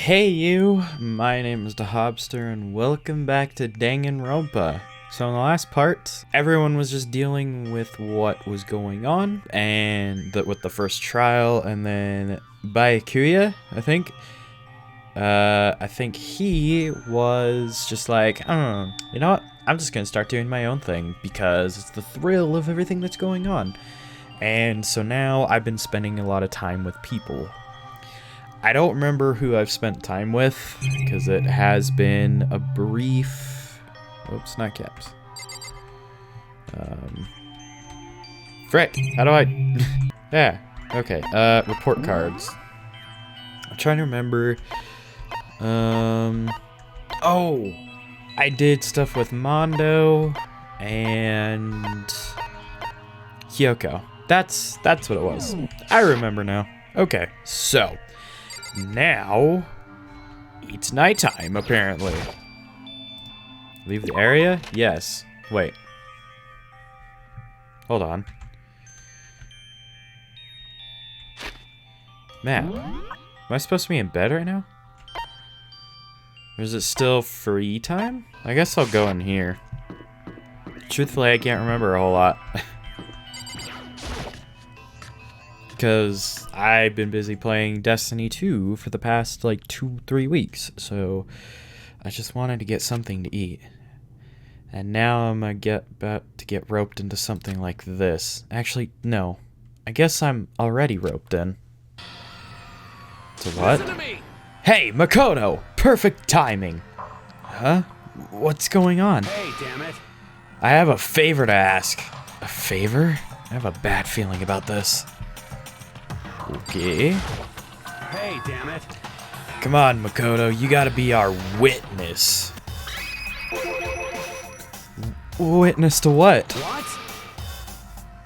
Hey you, my name is the Hobster and welcome back to Danganronpa. So in the last part, everyone was just dealing with what was going on and with the first trial, and then Byakuya, I think he was just like, you know what, I'm just gonna start doing my own thing because it's the thrill of everything that's going on. And so now I've been spending a lot of time with people. I don't remember who I've spent time with because it has been a brief... Oops, not caps. Frick, how do I... Yeah, okay, report cards. I'm trying to remember... Oh! I did stuff with Mondo and... Kyoko. That's what it was. I remember now. Okay, so... Now, it's nighttime, apparently. Leave the area? Yes. Wait. Hold on. Man, am I supposed to be in bed right now? Or is it still free time? I guess I'll go in here. Truthfully, I can't remember a whole lot. Because I've been busy playing Destiny 2 for the past like 2-3 weeks, so I just wanted to get something to eat. And now I'm about to get roped into something like this. Actually, no. I guess I'm already roped in. To what? Hey, Makoto! Perfect timing! Huh? What's going on? Hey, damn it. I have a favor to ask. A favor? I have a bad feeling about this. Okay. Hey, damn it. Come on, Makoto, you gotta be our witness. Witness to what? What?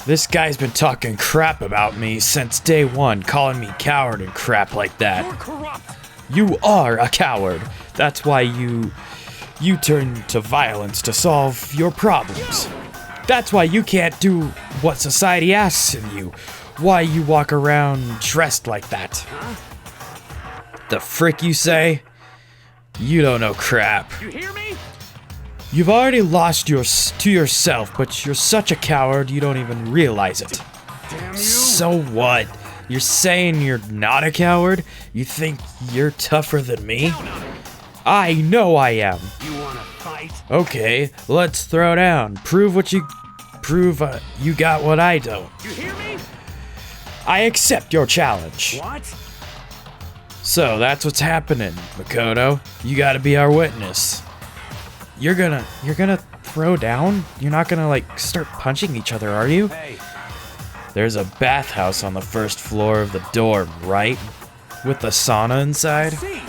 This guy's been talking crap about me since day one, calling me coward and crap like that. You're corrupt. You are a coward. That's why you turn to violence to solve your problems. That's why you can't do what society asks of you. Why you walk around dressed like that? Huh? The frick you say? You don't know crap. You hear me? You've already lost to yourself, but you're such a coward you don't even realize it. Damn you. So what? You're saying you're not a coward? You think you're tougher than me? I know I am. You wanna fight? Okay, let's throw down. Prove you got what I don't. You hear me? I accept your challenge. What? So that's what's happening, Makoto. You gotta be our witness. You're gonna throw down? You're not gonna like start punching each other, are you? Hey. There's a bathhouse on the first floor of the dorm, right? With the sauna inside? See.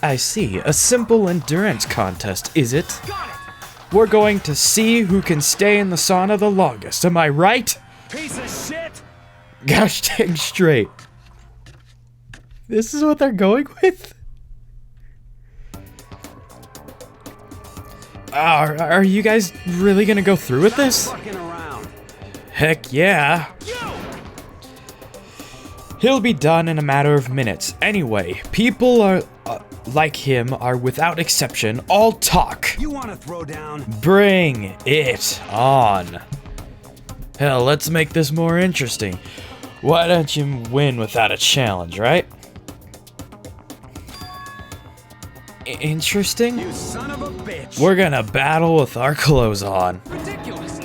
I see. A simple endurance contest, is it? Got it. We're going to see who can stay in the sauna the longest, am I right? Piece of shit. Gosh dang straight. This is what they're going with? Are you guys really gonna go through with this? Fucking around. Heck yeah. He'll be done in a matter of minutes. Anyway, people are like him are without exception all talk. You wanna throw down? Bring it on. Hell, let's make this more interesting. Why don't you win without a challenge, right? Interesting? You son of a bitch. We're gonna battle with our clothes on. Ridiculous.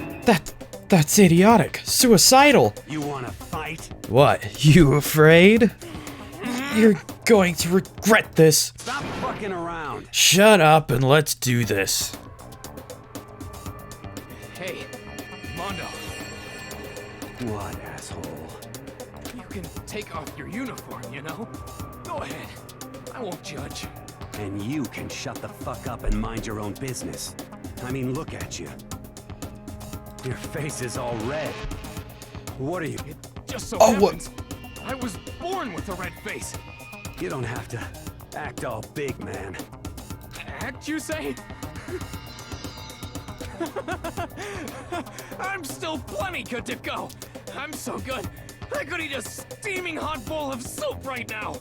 That's idiotic. Suicidal. You wanna fight? What, you afraid? You're going to regret this. Stop fucking around. Shut up and let's do this. Hey, Mondo, What, asshole? you can take off your uniform, you know? Go ahead. I won't judge. And you can shut the fuck up and mind your own business. I mean, look at you. Your face is all red. What are you? It just so Oh, happens I was born with a red face. You don't have to act all big, man. Act, you say? I'm still plenty good to go. I'm so good, I could eat a steaming hot bowl of soup right now.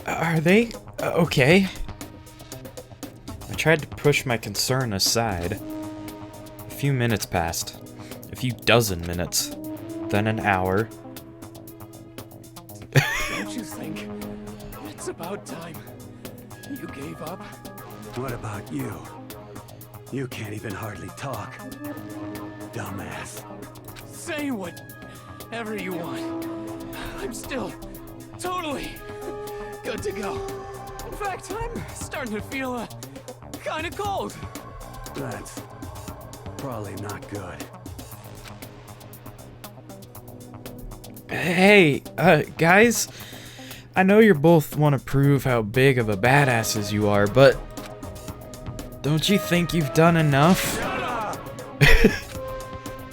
Are they okay? I tried to push my concern aside. A few minutes passed. A few dozen minutes. Then an hour. Don't you think it's about time you gave up? What about you? You can't even hardly talk. Dumbass. Say whatever you want. I'm still totally good to go. In fact, I'm starting to feel kind of cold. That's probably not good. Hey, guys. I know you both want to prove how big of a badasses you are, but don't you think you've done enough? God,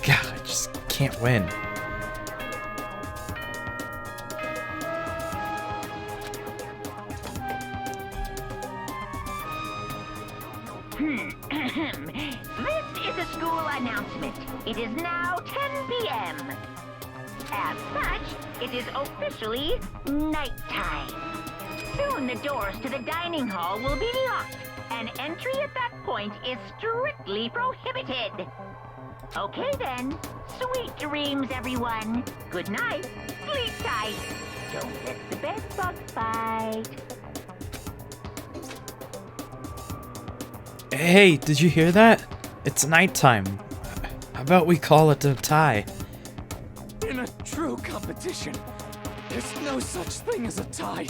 I just can't win. This is a school announcement. It is now 10 p.m. As such, it is officially nighttime. Soon the doors to the dining hall will be locked, and entry at that point is strictly prohibited. Okay then, sweet dreams, everyone. Good night, sleep tight. Don't let the bed bugs bite. Hey, did you hear that? It's nighttime. How about we call it a tie? In a true competition, there's no such thing as a tie.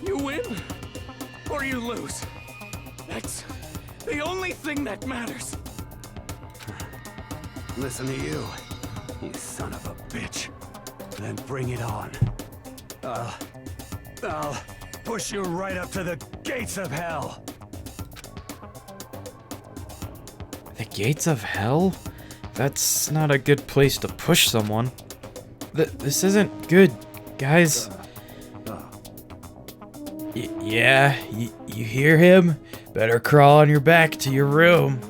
You win, or you lose. That's the only thing that matters. Listen to you, you son of a bitch. Then bring it on. I'll push you right up to the gates of hell. The gates of hell? That's not a good place to push someone. This isn't good, guys. Yeah, you hear him? Better crawl on your back to your room.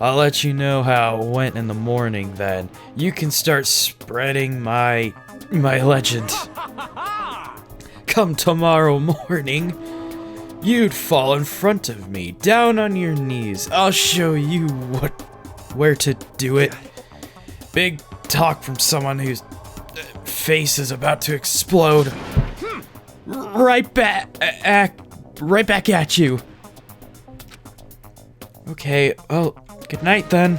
I'll let you know how it went in the morning then. You can start spreading my legend. Come tomorrow morning, you'd fall in front of me, down on your knees. I'll show you where to do it. Big talk from someone whose face is about to explode. Right back at you. Okay, well, good night then.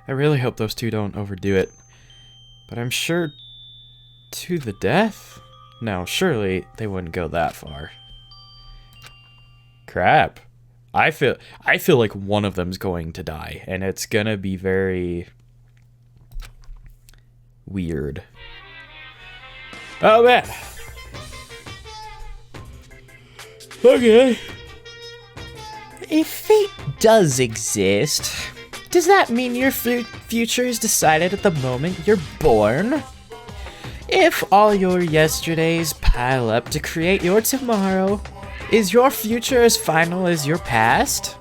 I really hope those two don't overdo it. But I'm sure to the death? No, surely they wouldn't go that far. Crap. I feel like one of them's going to die, and it's gonna be very weird. Oh man. Okay. If fate does exist, does that mean your future is decided at the moment you're born? If all your yesterdays pile up to create your tomorrow, is your future as final as your past?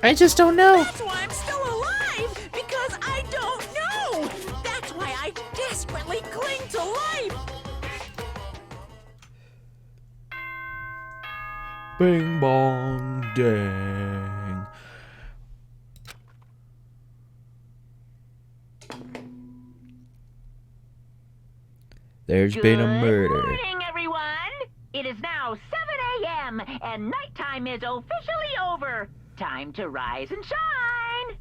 I just don't know. That's why I'm still alive, because I don't know. That's why I desperately cling to life. Bing bong dang. There's been a murder. Good morning, everyone. It is now 7 a.m. and nighttime is officially over. Time to rise and shine.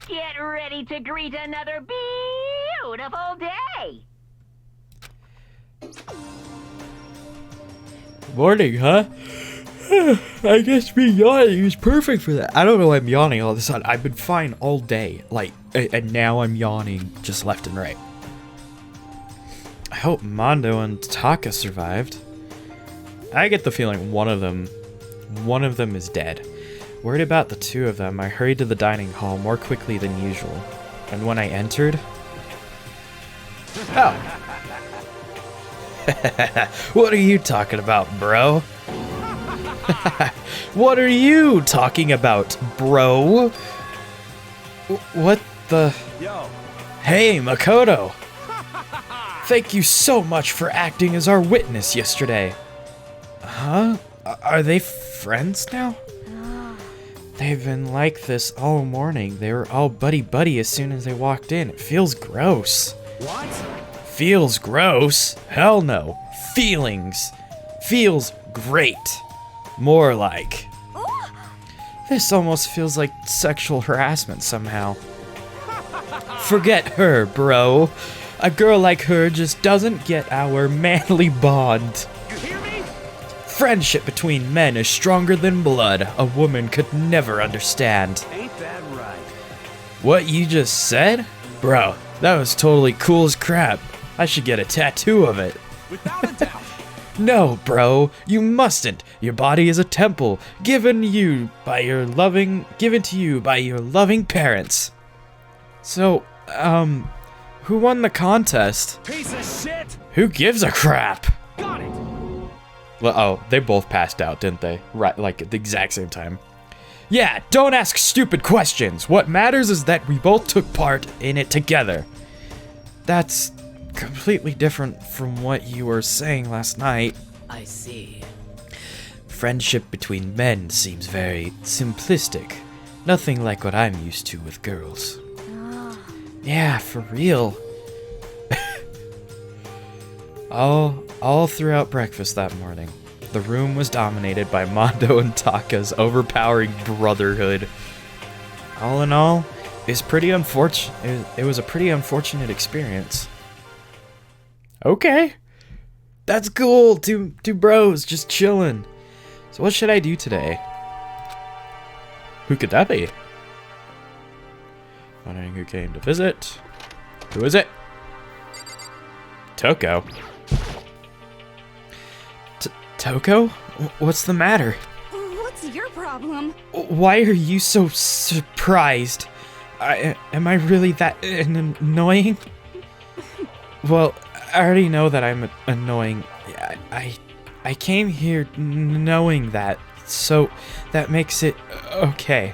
Get ready to greet another beautiful day. Morning, huh? I guess me yawning is perfect for that. I don't know why I'm yawning all of a sudden. I've been fine all day, and now I'm yawning just left and right. I hope Mondo and Taka survived. I get the feeling one of them is dead. Worried about the two of them, I hurried to the dining hall more quickly than usual. And when I entered... Oh! What are you talking about, bro? What are you talking about, bro? What the... Yo! Hey, Makoto! Thank you so much for acting as our witness yesterday. Huh? Are they friends now? They've been like this all morning. They were all buddy-buddy as soon as they walked in. It feels gross. What? Feels gross? Hell no. Feelings. Feels great. More like. This almost feels like sexual harassment somehow. Forget her, bro. A girl like her just doesn't get our manly bond. You hear me? Friendship between men is stronger than blood. A woman could never understand. Ain't that right? What you just said? Bro, that was totally cool as crap. I should get a tattoo of it. Without a doubt. No, bro, you mustn't. Your body is a temple given to you by your loving parents. So, who won the contest? Piece of shit! Who gives a crap? Got it! Well, oh, they both passed out, didn't they? Right, like at the exact same time. Yeah, don't ask stupid questions. What matters is that we both took part in it together. That's completely different from what you were saying last night. I see. Friendship between men seems very simplistic. Nothing like what I'm used to with girls. Yeah, for real. All throughout breakfast that morning, the room was dominated by Mondo and Taka's overpowering brotherhood. All in all, it was a pretty unfortunate experience. Okay. That's cool. Two bros just chilling. So what should I do today? Who could that be? Wondering who came to visit. Who is it? Toko. Toko? What's the matter? What's your problem? Why are you so surprised? Am I really that annoying? Well, I already know that I'm annoying. I came here knowing that, so that makes it okay.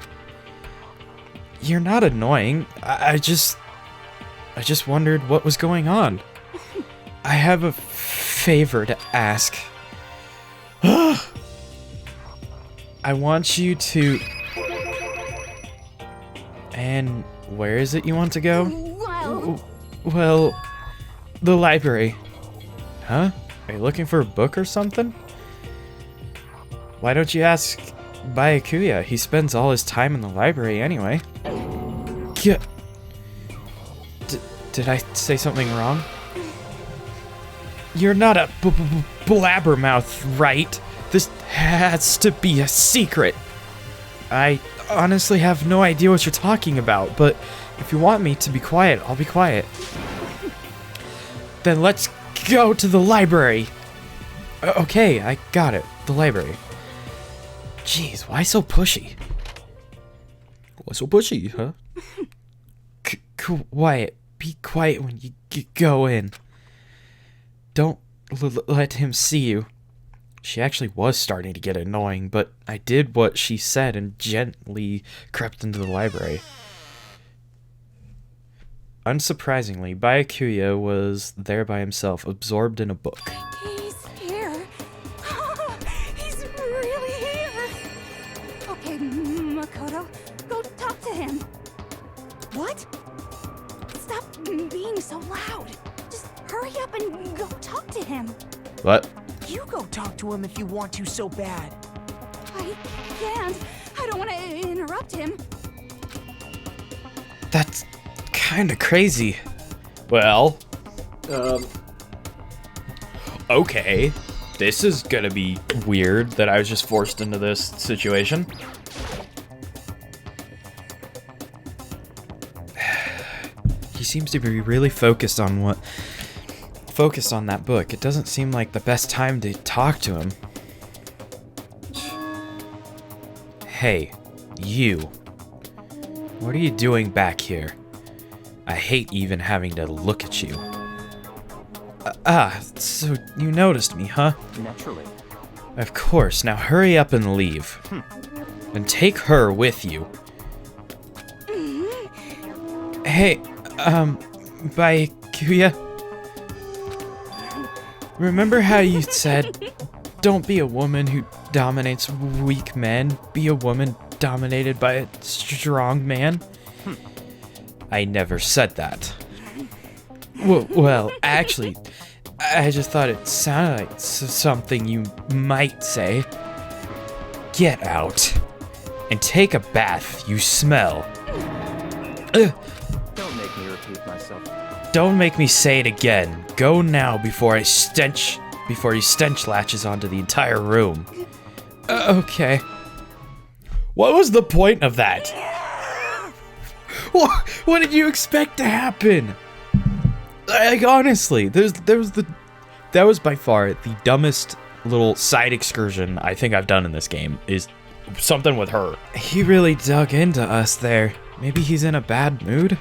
You're not annoying. I just wondered what was going on. I have a favor to ask. I want you to... And where is it you want to go? Well, the library. Huh? Are you looking for a book or something? Why don't you ask Byakuya? He spends all his time in the library anyway. Did I say something wrong? You're not a blabbermouth, right? This has to be a secret. I honestly have no idea what you're talking about, but if you want me to be quiet, I'll be quiet. Then let's go to the library. Okay, I got it. The library. Jeez, why so pushy? Why so pushy, huh? Quiet. Be quiet when you go in. Don't let him see you. She actually was starting to get annoying, but I did what she said and gently crept into the library. Unsurprisingly, Byakuya was there by himself, absorbed in a book. He's here. He's really here. Okay, Makoto, go talk to him. What? Stop being so loud. Just hurry up and go talk to him. What? You go talk to him if you want to so bad. I can't. I don't want to interrupt him. That's kinda crazy. Well, okay. This is gonna be weird that I was just forced into this situation. He seems to be really focused on that book. It doesn't seem like the best time to talk to him. Hey, you. What are you doing back here? I hate even having to look at you. So you noticed me, huh? Naturally. Of course, now hurry up and leave. And take her with you. Hey, Byakuya? Remember how you said, don't be a woman who dominates weak men, be a woman dominated by a strong man? I never said that. Well, actually, I just thought it sounded like something you might say. Get out and take a bath, you smell. Ugh. Don't make me repeat myself. Don't make me say it again. Go now before your stench latches onto the entire room. Okay. What was the point of that? What did you expect to happen? Like, honestly, that was by far the dumbest little side excursion I think I've done in this game, is something with her. He really dug into us there. Maybe he's in a bad mood?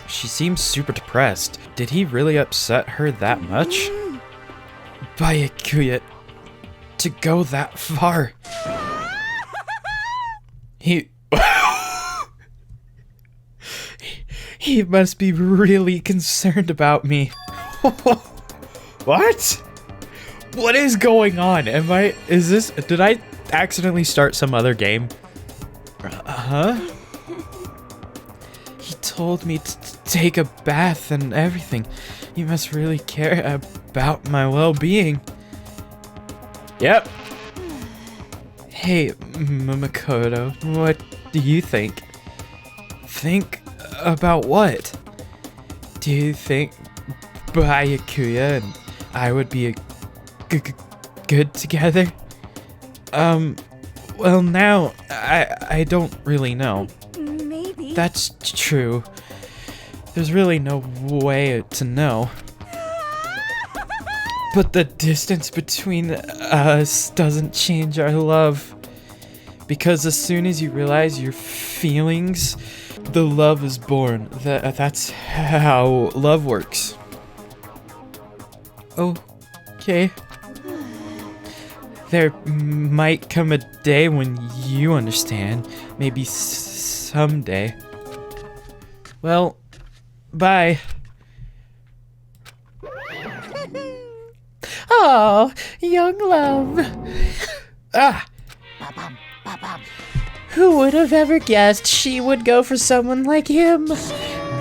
She seems super depressed. Did he really upset her that much? Byakuya, to go that far. He must be really concerned about me. What? What is going on? Did I accidentally start some other game? Huh? He told me to take a bath and everything. He must really care about my well-being. Yep. Hey, Makoto, what do you think? Think about what? Do you think Byakuya and I would be good together? Well, now, I don't really know. Maybe. That's true. There's really no way to know. But the distance between us doesn't change our love. Because as soon as you realize your feelings, the love is born. That's how love works. Okay. There might come a day when you understand. Maybe someday. Well, bye. Oh, young love. Ah! Who would have ever guessed she would go for someone like him?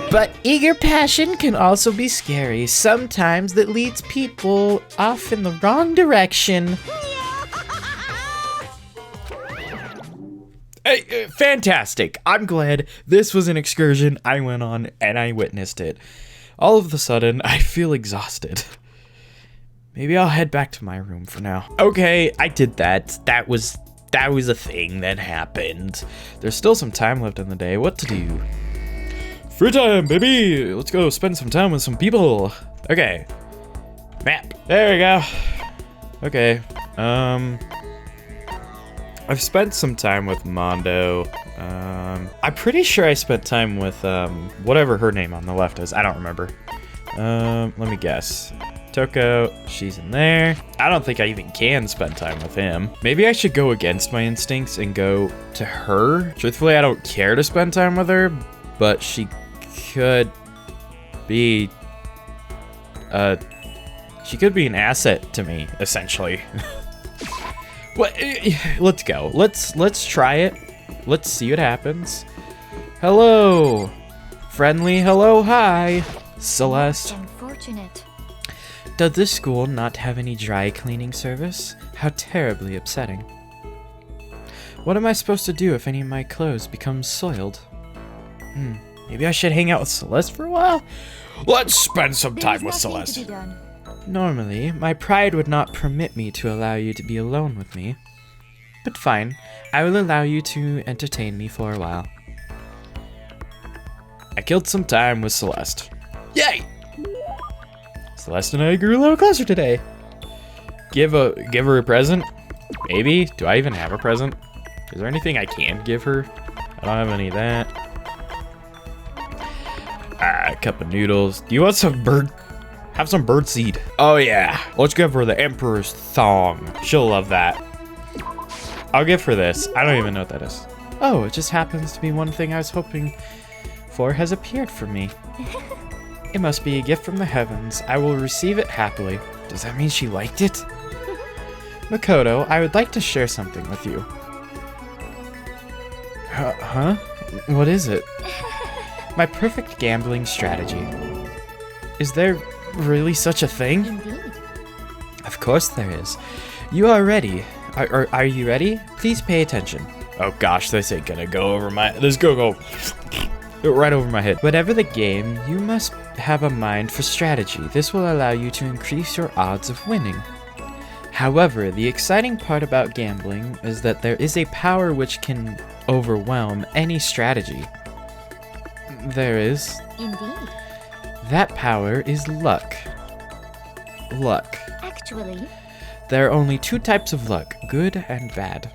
But eager passion can also be scary. Sometimes that leads people off in the wrong direction. Hey, fantastic. I'm glad this was an excursion I went on and I witnessed it. All of a sudden, I feel exhausted. Maybe I'll head back to my room for now. Okay, I did that. That was a thing that happened. There's still some time left in the day. What to do? Free time, baby! Let's go spend some time with some people. Okay. Map. There we go. Okay. I've spent some time with Mondo. I'm pretty sure I spent time with whatever her name on the left is. I don't remember. Let me guess. Toko, she's in there. I don't think I even can spend time with him. Maybe I should go against my instincts and go to her. Truthfully, I don't care to spend time with her, but she could be she could be an asset to me, essentially. What? Let's go. Let's try it. Let's see what happens. Hello. Friendly hello, hi. Celeste. Unfortunate. Does this school not have any dry cleaning service? How terribly upsetting. What am I supposed to do if any of my clothes become soiled? Maybe I should hang out with Celeste for a while? Let's spend some time with Celeste. Normally, my pride would not permit me to allow you to be alone with me. But fine, I will allow you to entertain me for a while. I killed some time with Celeste. Yay! Celeste and I grew a little closer today. Give her a present? Maybe? Do I even have a present? Is there anything I can give her? I don't have any of that. A cup of noodles. Do you want some bird? Have some bird seed. Oh yeah. Let's give her the Emperor's Thong. She'll love that. I'll give her this. I don't even know what that is. Oh, it just happens to be one thing I was hoping for has appeared for me. It must be a gift from the heavens. I will receive it happily. Does that mean she liked it? Makoto, I would like to share something with you. Huh? What is it? My perfect gambling strategy. Is there really such a thing? Indeed. Of course there is. You are ready. Are you ready? Please pay attention. Oh gosh, this ain't gonna go over my... This gonna go right over my head. Whatever the game, you must have a mind for strategy. This will allow you to increase your odds of winning. However, the exciting part about gambling is that there is a power which can overwhelm any strategy. There is. Indeed. That power is luck. Luck. Actually, There are only two types of luck, good and bad.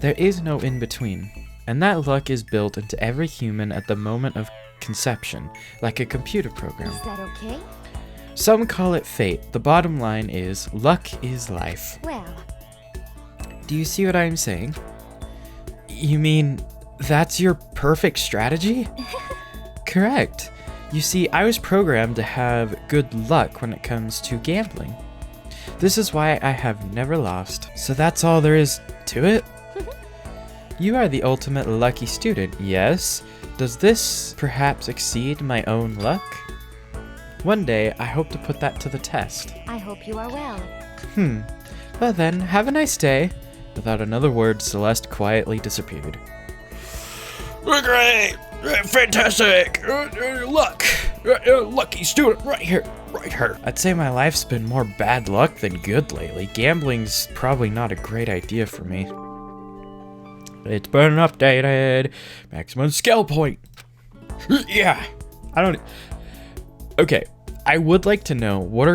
There is no in-between, and that luck is built into every human at the moment of conception, like a computer program. is that okay? Some call it fate. The bottom line is, luck is life. Well, Do you see what I'm saying? You mean, that's your perfect strategy? Correct. You see, I was programmed to have good luck when it comes to gambling. This is why I have never lost. So that's all there is to it? You are the ultimate lucky student, yes? Does this perhaps exceed my own luck? One day, I hope to put that to the test. I hope you are well. Well then, have a nice day. Without another word, Celeste quietly disappeared. Great! Fantastic! Luck! Lucky student right here. Right here. I'd say my life's been more bad luck than good lately. Gambling's probably not a great idea for me. It's been updated. Maximum skill point. Yeah. Okay. I would like to know what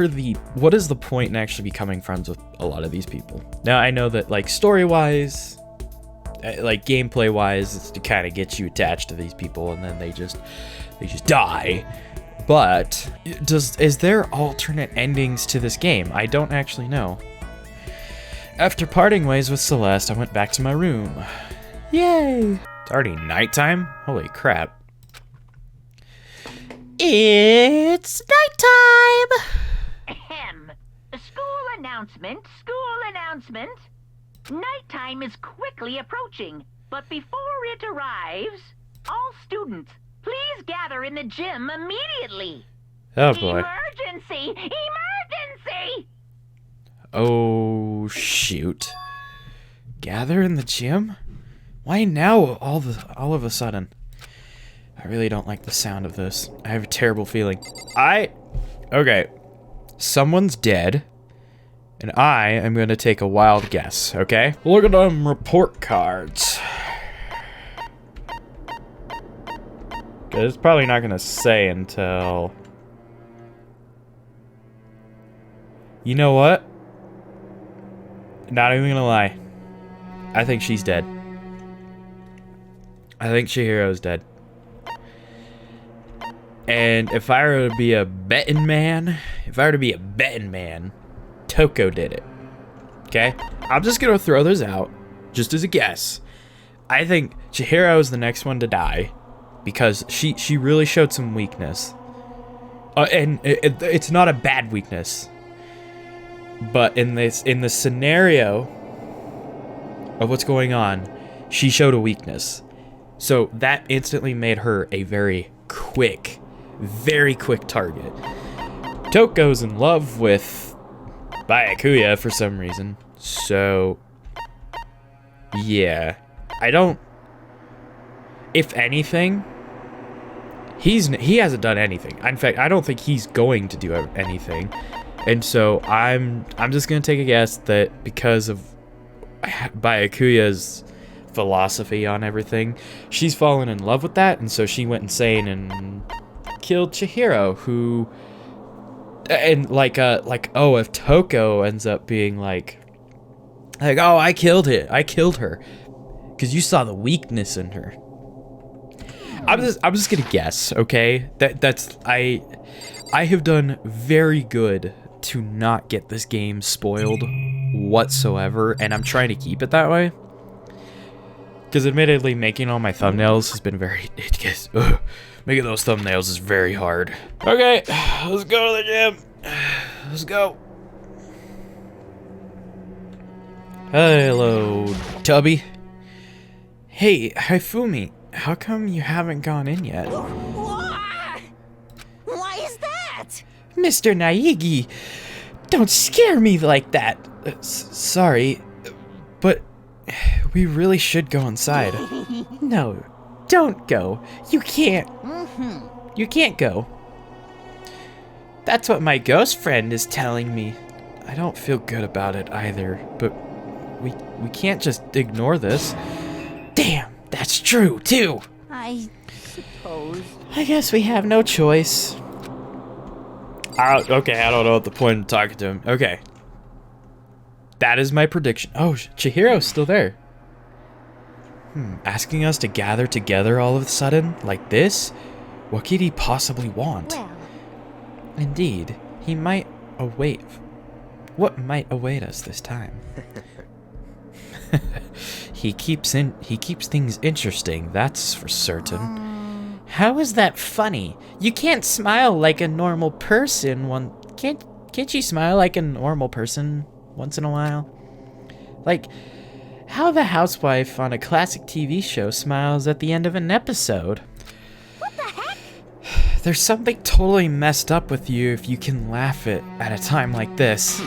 is the point in actually becoming friends with a lot of these people. Now I know that like story-wise, like gameplay-wise, it's to kind of get you attached to these people, and then they just die. But is there alternate endings to this game? I don't actually know. After parting ways with Celeste, I went back to my room. Yay! It's already nighttime? Holy crap. It's nighttime! Ahem. School announcement, school announcement. Nighttime is quickly approaching, but before it arrives, all students, please gather in the gym immediately. Oh boy. Emergency! Emergency! Oh shoot. Gather in the gym? Why now all of a sudden? I really don't like the sound of this. I have a terrible feeling. Okay. Someone's dead. And I am going to take a wild guess, okay? Look at them report cards. Okay, it's probably not going to say until... You know what? Not even going to lie. I think she's dead. I think Chihiro's dead. And if I were to be a betting man, Toko did it. Okay? I'm just gonna throw those out, just as a guess. I think Chihiro is the next one to die, because she really showed some weakness. And it's not a bad weakness. But in the scenario of what's going on, she showed a weakness. So that instantly made her a very quick target. Toko's in love with Byakuya for some reason. So, yeah. If anything, he hasn't done anything. In fact, I don't think he's going to do anything. And so I'm just going to take a guess that because of Byakuya's philosophy on everything, she's fallen in love with that, and so she went insane and killed Chihiro, who, and oh, if Toko ends up being like, oh, I killed her, because you saw the weakness in her. I'm just gonna guess, okay? I have done very good to not get this game spoiled whatsoever, and I'm trying to keep it that way. Because admittedly, making all my thumbnails has been Making those thumbnails is very hard. Okay, let's go to the gym. Let's go. Hello, Tubby. Hey, Haifumi, how come you haven't gone in yet? Why is that? Mr. Naegi, don't scare me like that. Sorry, but we really should go inside. No, don't go. You can't. You can't go. That's what my ghost friend is telling me. I don't feel good about it either, but we can't just ignore this. Damn, that's true, too. I suppose. I guess we have no choice. Okay, I don't know what the point of talking to him. Okay. That is my prediction. Oh, Chihiro's still there. Asking us to gather together all of a sudden, like this? What could he possibly want? Well, Indeed, he might await. What might await us this time? He keeps things interesting, that's for certain. How is that funny? You can't smile like a normal person. Can't you smile like a normal person once in a while? Like how the housewife on a classic TV show smiles at the end of an episode. what the heck? There's something totally messed up with you if you can laugh at a time like this.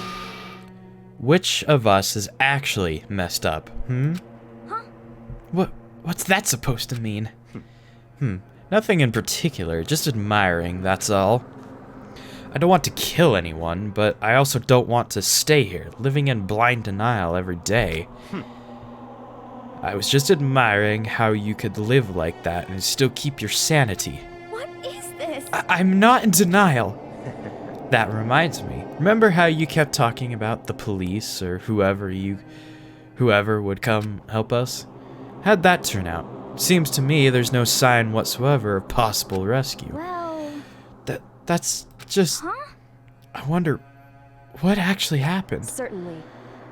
Which of us is actually messed up, Huh? What's that supposed to mean? Nothing in particular, just admiring, that's all. I don't want to kill anyone, but I also don't want to stay here, living in blind denial every day. I was just admiring how you could live like that and still keep your sanity. What is this? I'm not in denial. That reminds me. Remember how you kept talking about the police or whoever would come help us? How'd that turn out? Seems to me there's no sign whatsoever of possible rescue. Well, That's just... huh? I wonder what actually happened. Certainly.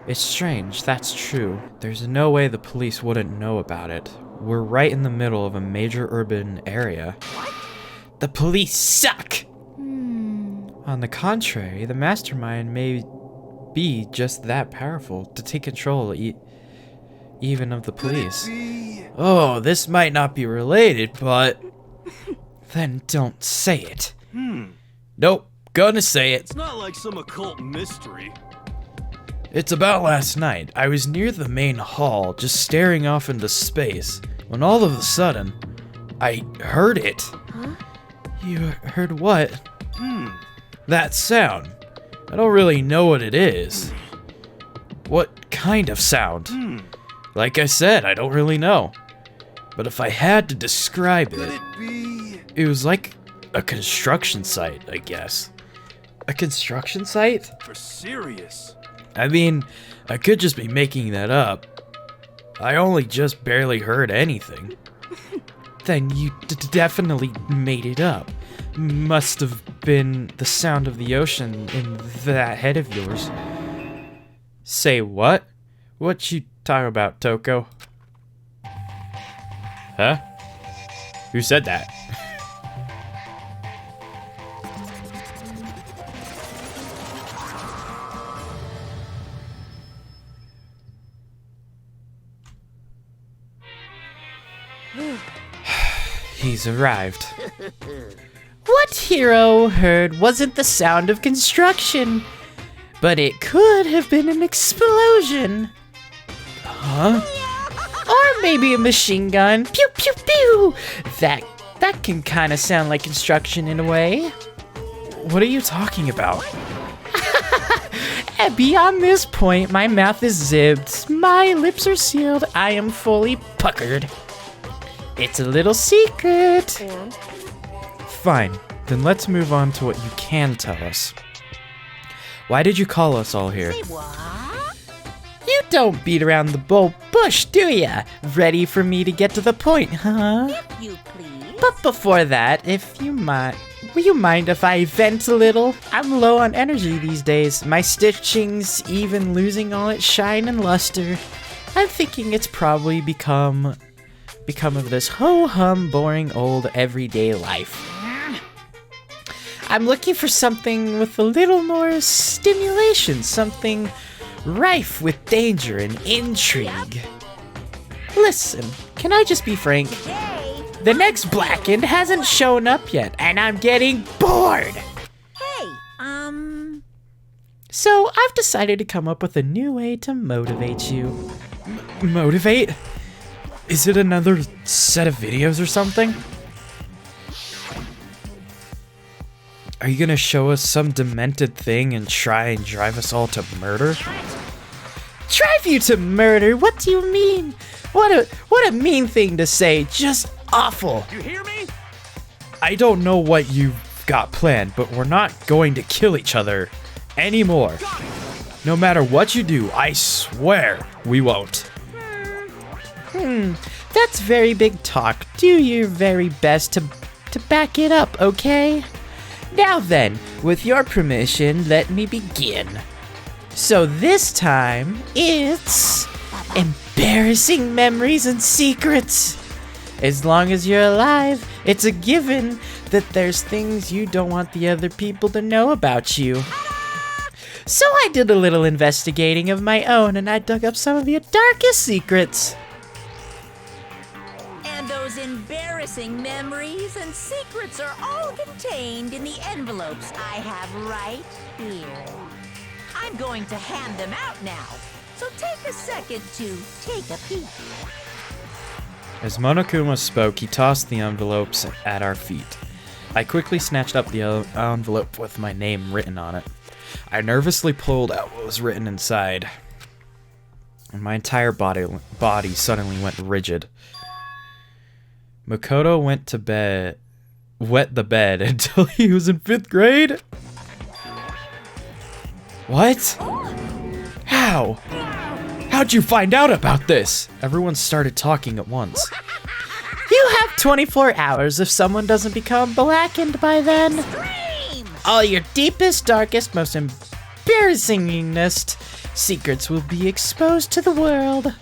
It's strange, that's true. There's no way the police wouldn't know about it. We're right in the middle of a major urban area. The police suck. On the contrary, the mastermind may be just that powerful to take control even of the police. Oh, this might not be related, but... Then don't say it. Nope, gonna say it. It's not like some occult mystery. It's about last night. I was near the main hall, just staring off into space, when all of a sudden, I heard it. Huh? You heard what? That sound. I don't really know what it is. What kind of sound? Like I said, I don't really know. But if I had to describe Could it, it be? it was like a construction site, I guess. A construction site? For serious? I mean, I could just be making that up. I only just barely heard anything. Then you definitely made it up. Must have been the sound of the ocean in that head of yours. Say what? What you talking about, Toko? Huh? Who said that? He's arrived. What Hero heard wasn't the sound of construction, but it could have been an explosion. Huh? Or maybe a machine gun. Pew pew pew. That can kind of sound like construction in a way. What are you talking about? And beyond this point, my mouth is zipped, my lips are sealed, I am fully puckered. It's a little secret. And Fine, then let's move on to what you can tell us. Why did you call us all here? Say what? You don't beat around the bush, do ya? Ready for me to get to the point, huh? If you please. But before that, will you mind if I vent a little? I'm low on energy these days. My stitching's even losing all its shine and luster. I'm thinking it's probably because become of this ho-hum, boring, old, everyday life. I'm looking for something with a little more stimulation, something rife with danger and intrigue. Listen, can I just be frank? The next Blackened hasn't shown up yet, and I'm getting bored! Hey, So I've decided to come up with a new way to motivate you. Motivate? Is it another set of videos or something? Are you gonna show us some demented thing and try and drive us all to murder? Drive you to murder? What do you mean? What a mean thing to say. Just awful. You hear me? I don't know what you've got planned, but we're not going to kill each other anymore. No matter what you do, I swear we won't. That's very big talk. Do your very best to back it up, okay? Now then, with your permission, let me begin. So this time, it's embarrassing memories and secrets. As long as you're alive, it's a given that there's things you don't want the other people to know about you. So I did a little investigating of my own, and I dug up some of your darkest secrets. and those embarrassing memories and secrets are all contained in the envelopes I have right here. I'm going to hand them out now, so take a second to take a peek. As Monokuma spoke, he tossed the envelopes at our feet. I quickly snatched up the envelope with my name written on it. I nervously pulled out what was written inside, and my entire body suddenly went rigid. Makoto wet the bed until he was in 5th grade? What? How? How'd you find out about this? Everyone started talking at once. You have 24 hours if someone doesn't become blackened by then. All your deepest, darkest, most embarrassingest secrets will be exposed to the world.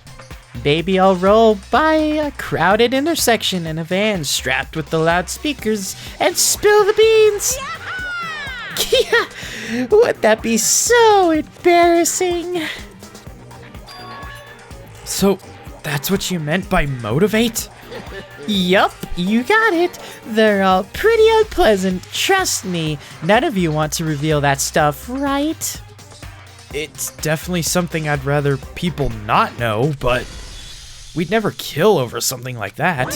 Maybe I'll roll by a crowded intersection in a van strapped with the loudspeakers and spill the beans. Yeah, would that be so embarrassing? So, that's what you meant by motivate? Yup, you got it. They're all pretty unpleasant, trust me. None of you want to reveal that stuff, right? It's definitely something I'd rather people not know, but we'd never kill over something like that.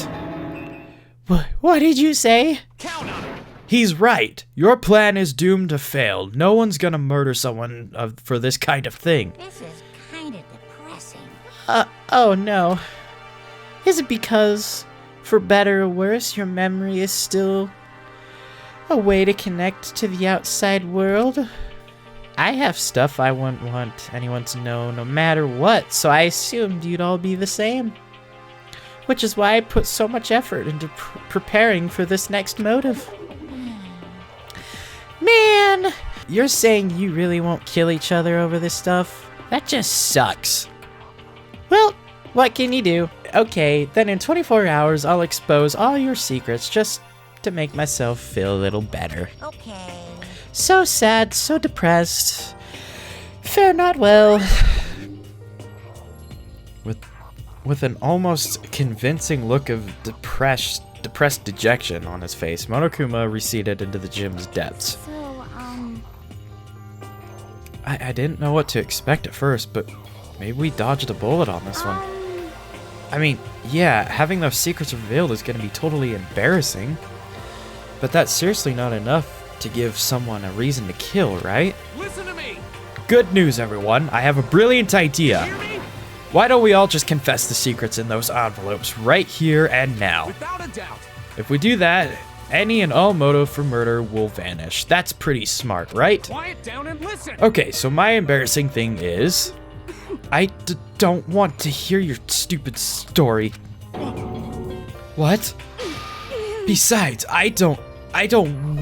What did you say? Count on it. He's right. Your plan is doomed to fail. No one's gonna murder someone for this kind of thing. This is kind of depressing. Oh no. Is it because, for better or worse, your memory is still a way to connect to the outside world? I have stuff I wouldn't want anyone to know no matter what, so I assumed you'd all be the same. Which is why I put so much effort into preparing for this next motive. Man, you're saying you really won't kill each other over this stuff? That just sucks. Well, what can you do? Okay, then in 24 hours I'll expose all your secrets just to make myself feel a little better. Okay. So sad, so depressed. Fare not well. With an almost convincing look of depressed dejection on his face, Monokuma receded into the gym's depths. So, I didn't know what to expect at first, but maybe we dodged a bullet on this one. I mean, yeah, having those secrets revealed is going to be totally embarrassing, but that's seriously not enough to give someone a reason to kill, right? Listen to me. Good news, everyone. I have a brilliant idea. Hear me? Why don't we all just confess the secrets in those envelopes right here and now? Without a doubt. If we do that, any and all motive for murder will vanish. That's pretty smart, right? Quiet down and listen. Okay, so my embarrassing thing is, I don't want to hear your stupid story. What? Besides, I don't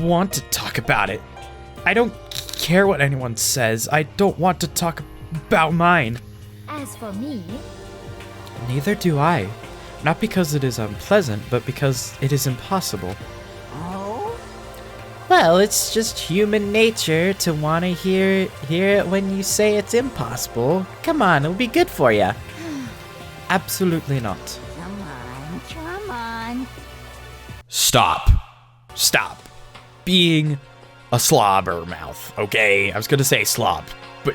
want to talk about it. I don't care what anyone says. I don't want to talk about mine. as for me, Neither do I. Not because it is unpleasant, but because it is impossible. Oh? Well, it's just human nature to want to hear it when you say it's impossible. Come on, it'll be good for you. Absolutely not. Come on. Stop. Stop being a slobbermouth, okay? I was gonna say slob, but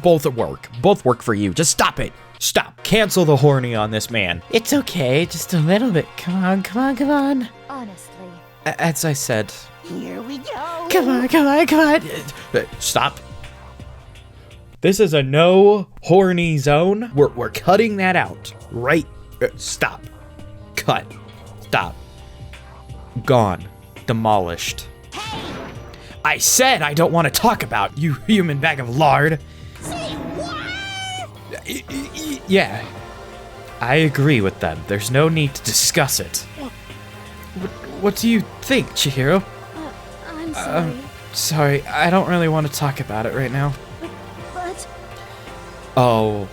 both work. Both work for you. Just stop it. Stop. Cancel the horny on this man. It's okay, just a little bit. Come on. Honestly. As I said, Here we go. Come on. stop. This is a no horny zone. We're cutting that out. Right. Stop. Cut. Stop. Gone. Demolished. I said I don't want to talk about you, human bag of lard. Say what? Yeah. I agree with them. There's no need to discuss it. What do you think, Chihiro? I'm sorry. Sorry, I don't really want to talk about it right now. But Oh.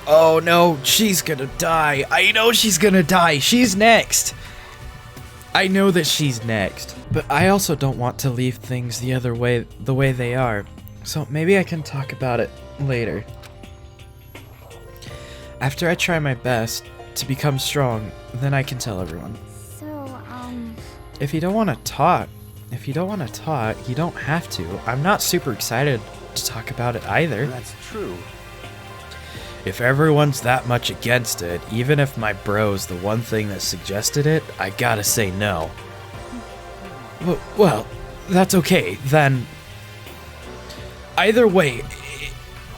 Oh no, she's gonna die. I know she's gonna die. She's next. I know that she's next. But I also don't want to leave things the way they are. So maybe I can talk about it later. After I try my best to become strong, then I can tell everyone. so, If you don't want to talk, you don't have to. I'm not super excited to talk about it either. That's true. If everyone's that much against it, even if my bro's the one thing that suggested it, I gotta say no. Well, that's okay, then. Either way,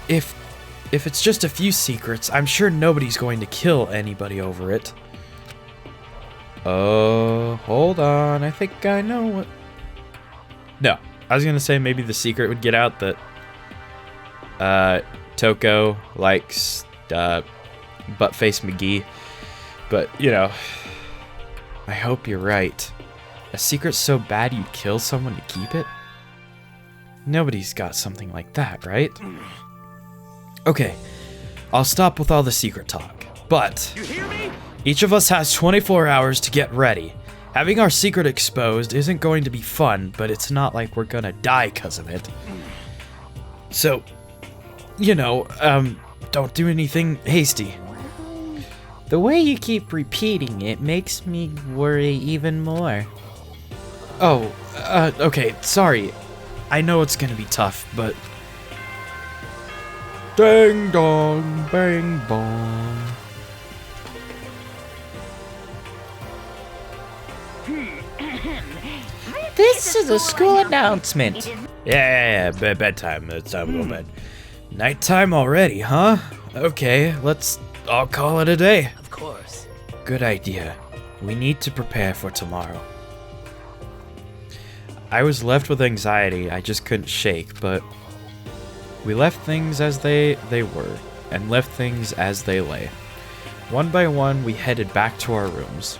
if it's just a few secrets, I'm sure nobody's going to kill anybody over it. Hold on, I think I know what... No, I was gonna say maybe the secret would get out that, Toko likes, Buttface McGee. But, you know, I hope you're right. A secret so bad you'd kill someone to keep it? Nobody's got something like that, right? Okay, I'll stop with all the secret talk. But, You hear me? each of us has 24 hours to get ready. Having our secret exposed isn't going to be fun, but it's not like we're gonna die because of it. So, you know, don't do anything hasty. The way you keep repeating it makes me worry even more. Oh, okay, sorry. I know it's gonna be tough, but... Ding dong, bang bong. This is a school announcement. Yeah, bedtime. It's time to go to bed. Nighttime already, huh? Okay, I'll call it a day. Of course. Good idea. We need to prepare for tomorrow. I was left with anxiety I just couldn't shake, but we left things as they were, and left things as they lay. One by one, we headed back to our rooms.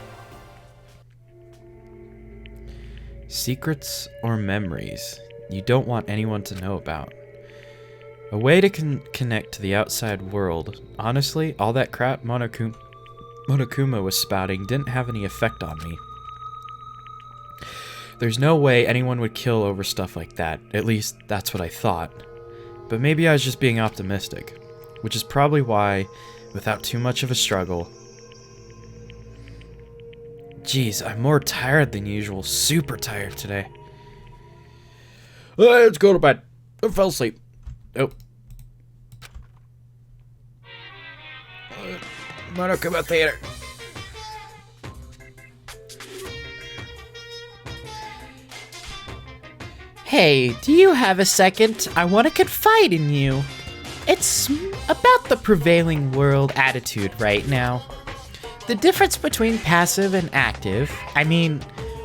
Secrets or memories you don't want anyone to know about. A way to connect to the outside world. Honestly, all that crap Monokuma was spouting didn't have any effect on me. There's no way anyone would kill over stuff like that. At least, that's what I thought. But maybe I was just being optimistic. Which is probably why, without too much of a struggle... Jeez, I'm more tired than usual. Super tired today. Let's go to bed. I fell asleep. Oh. Monokuma Theater. Hey, do you have a second? I want to confide in you. It's about the prevailing world attitude right now. The difference between passive and active. I mean,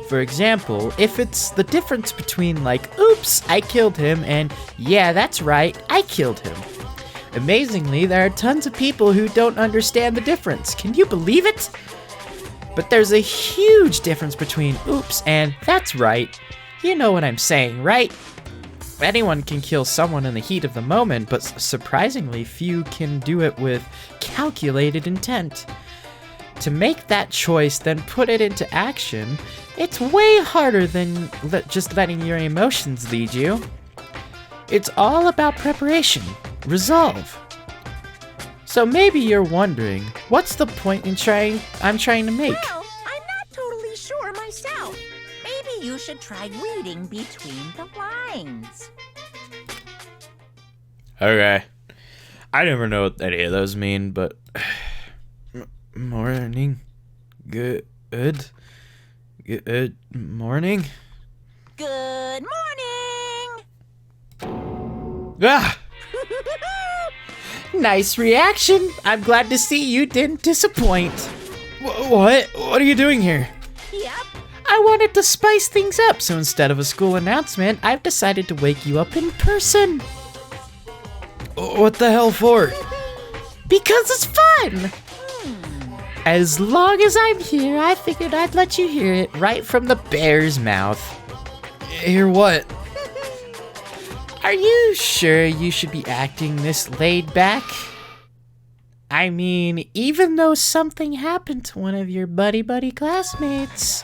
for example, if it's the difference between like, oops, I killed him, and yeah, that's right, I killed him. Amazingly, there are tons of people who don't understand the difference. Can you believe it? But there's a huge difference between oops and that's right. You know what I'm saying, right? Anyone can kill someone in the heat of the moment, but surprisingly few can do it with calculated intent. to make that choice, then put it into action, it's way harder than just letting your emotions lead you. It's all about preparation, resolve. So maybe you're wondering, what's the point in I'm trying to make? Well, I'm not totally sure myself. Maybe you should try reading between the lines. Okay. I never know what any of those mean, but... Morning. Good. Good morning. Good morning! Ah! Nice reaction. I'm glad to see you didn't disappoint. What? What are you doing here? Yep. I wanted to spice things up, so instead of a school announcement, I've decided to wake you up in person. What the hell for? Because it's fun! As long as I'm here, I figured I'd let you hear it right from the bear's mouth. Hear what? Are you sure you should be acting this laid back? I mean, even though something happened to one of your buddy classmates.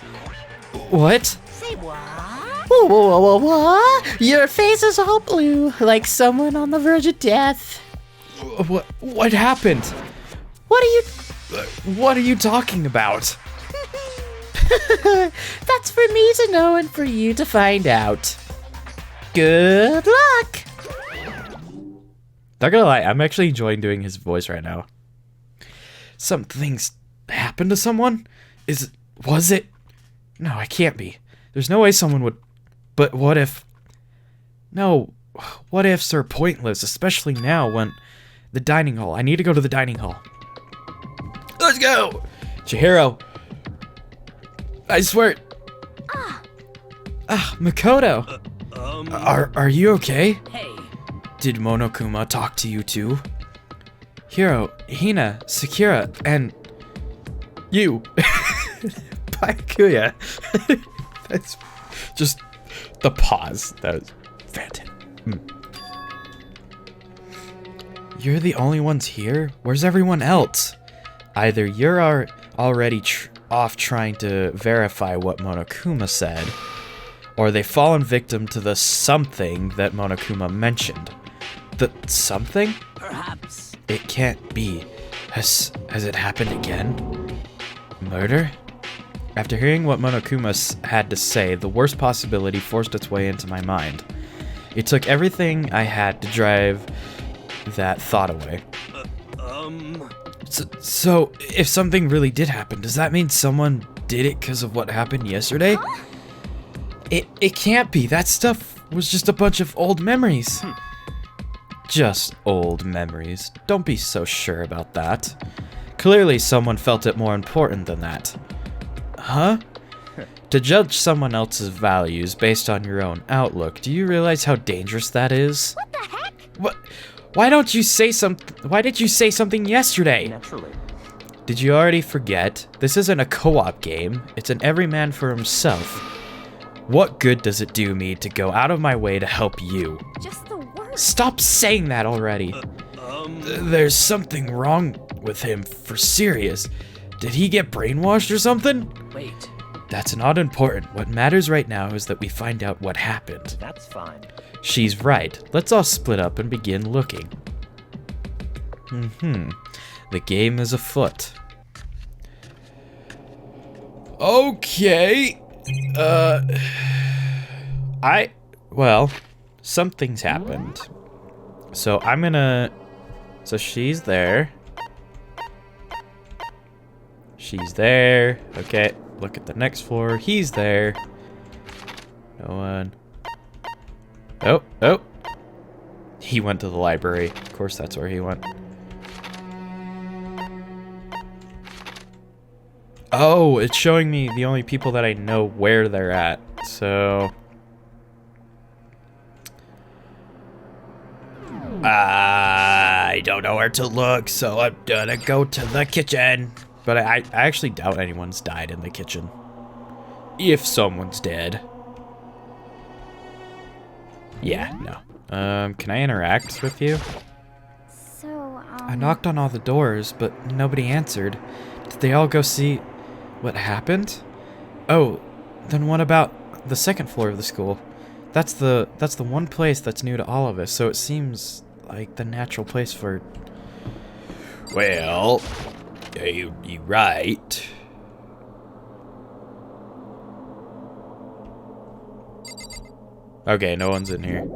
What? Say what? Whoa. Your face is all blue, like someone on the verge of death. What happened? What are you talking about? That's for me to know and for you to find out. Good luck! Not gonna lie, I'm actually enjoying doing his voice right now. Something's happened to someone? Was it? No, it can't be. There's no way someone would... But what if... No, what ifs are pointless, especially now when... The dining hall. I need to go to the dining hall. Let's go! Chihiro. I swear... Makoto. Are you okay? Hey. Did Monokuma talk to you too? Hiro, Hina, Sakura, and... You. Byakuya. That's just the pause. That was fantastic. You're the only ones here? Where's everyone else? Either you're already off trying to verify what Monokuma said, or they've fallen victim to the something that Monokuma mentioned. The something? Perhaps. It can't be. Has it happened again? Murder? After hearing what Monokuma had to say, the worst possibility forced its way into my mind. It took everything I had to drive that thought away. So, if something really did happen, does that mean someone did it because of what happened yesterday? It can't be. That stuff was just a bunch of old memories. Just old memories. Don't be so sure about that. Clearly someone felt it more important than that. Huh? To judge someone else's values based on your own outlook, do you realize how dangerous that is? What the heck? What? Why did you say something yesterday? Naturally. Did you already forget? This isn't a co-op game. It's an every man for himself. What good does it do me to go out of my way to help you? Just the worst. Stop saying that already. There's something wrong with him for serious. Did he get brainwashed or something? Wait. That's not important. What matters right now is that we find out what happened. That's fine. She's right. Let's all split up and begin looking. The game is afoot. Okay. Well, something's happened. So so she's there. She's there. Okay, look at the next floor. He's there. No one. Oh. He went to the library. Of course, that's where he went. Oh, it's showing me the only people that I know where they're at. So... I don't know where to look, so I'm gonna go to the kitchen. But I actually doubt anyone's died in the kitchen. If someone's dead. Yeah, no. Can I interact with you? So, I knocked on all the doors, but nobody answered. they all go see what happened? Oh, then what about the second floor of the school? That's the one place that's new to all of us, so it seems like the natural place for... Well, you right. Okay, no one's in here.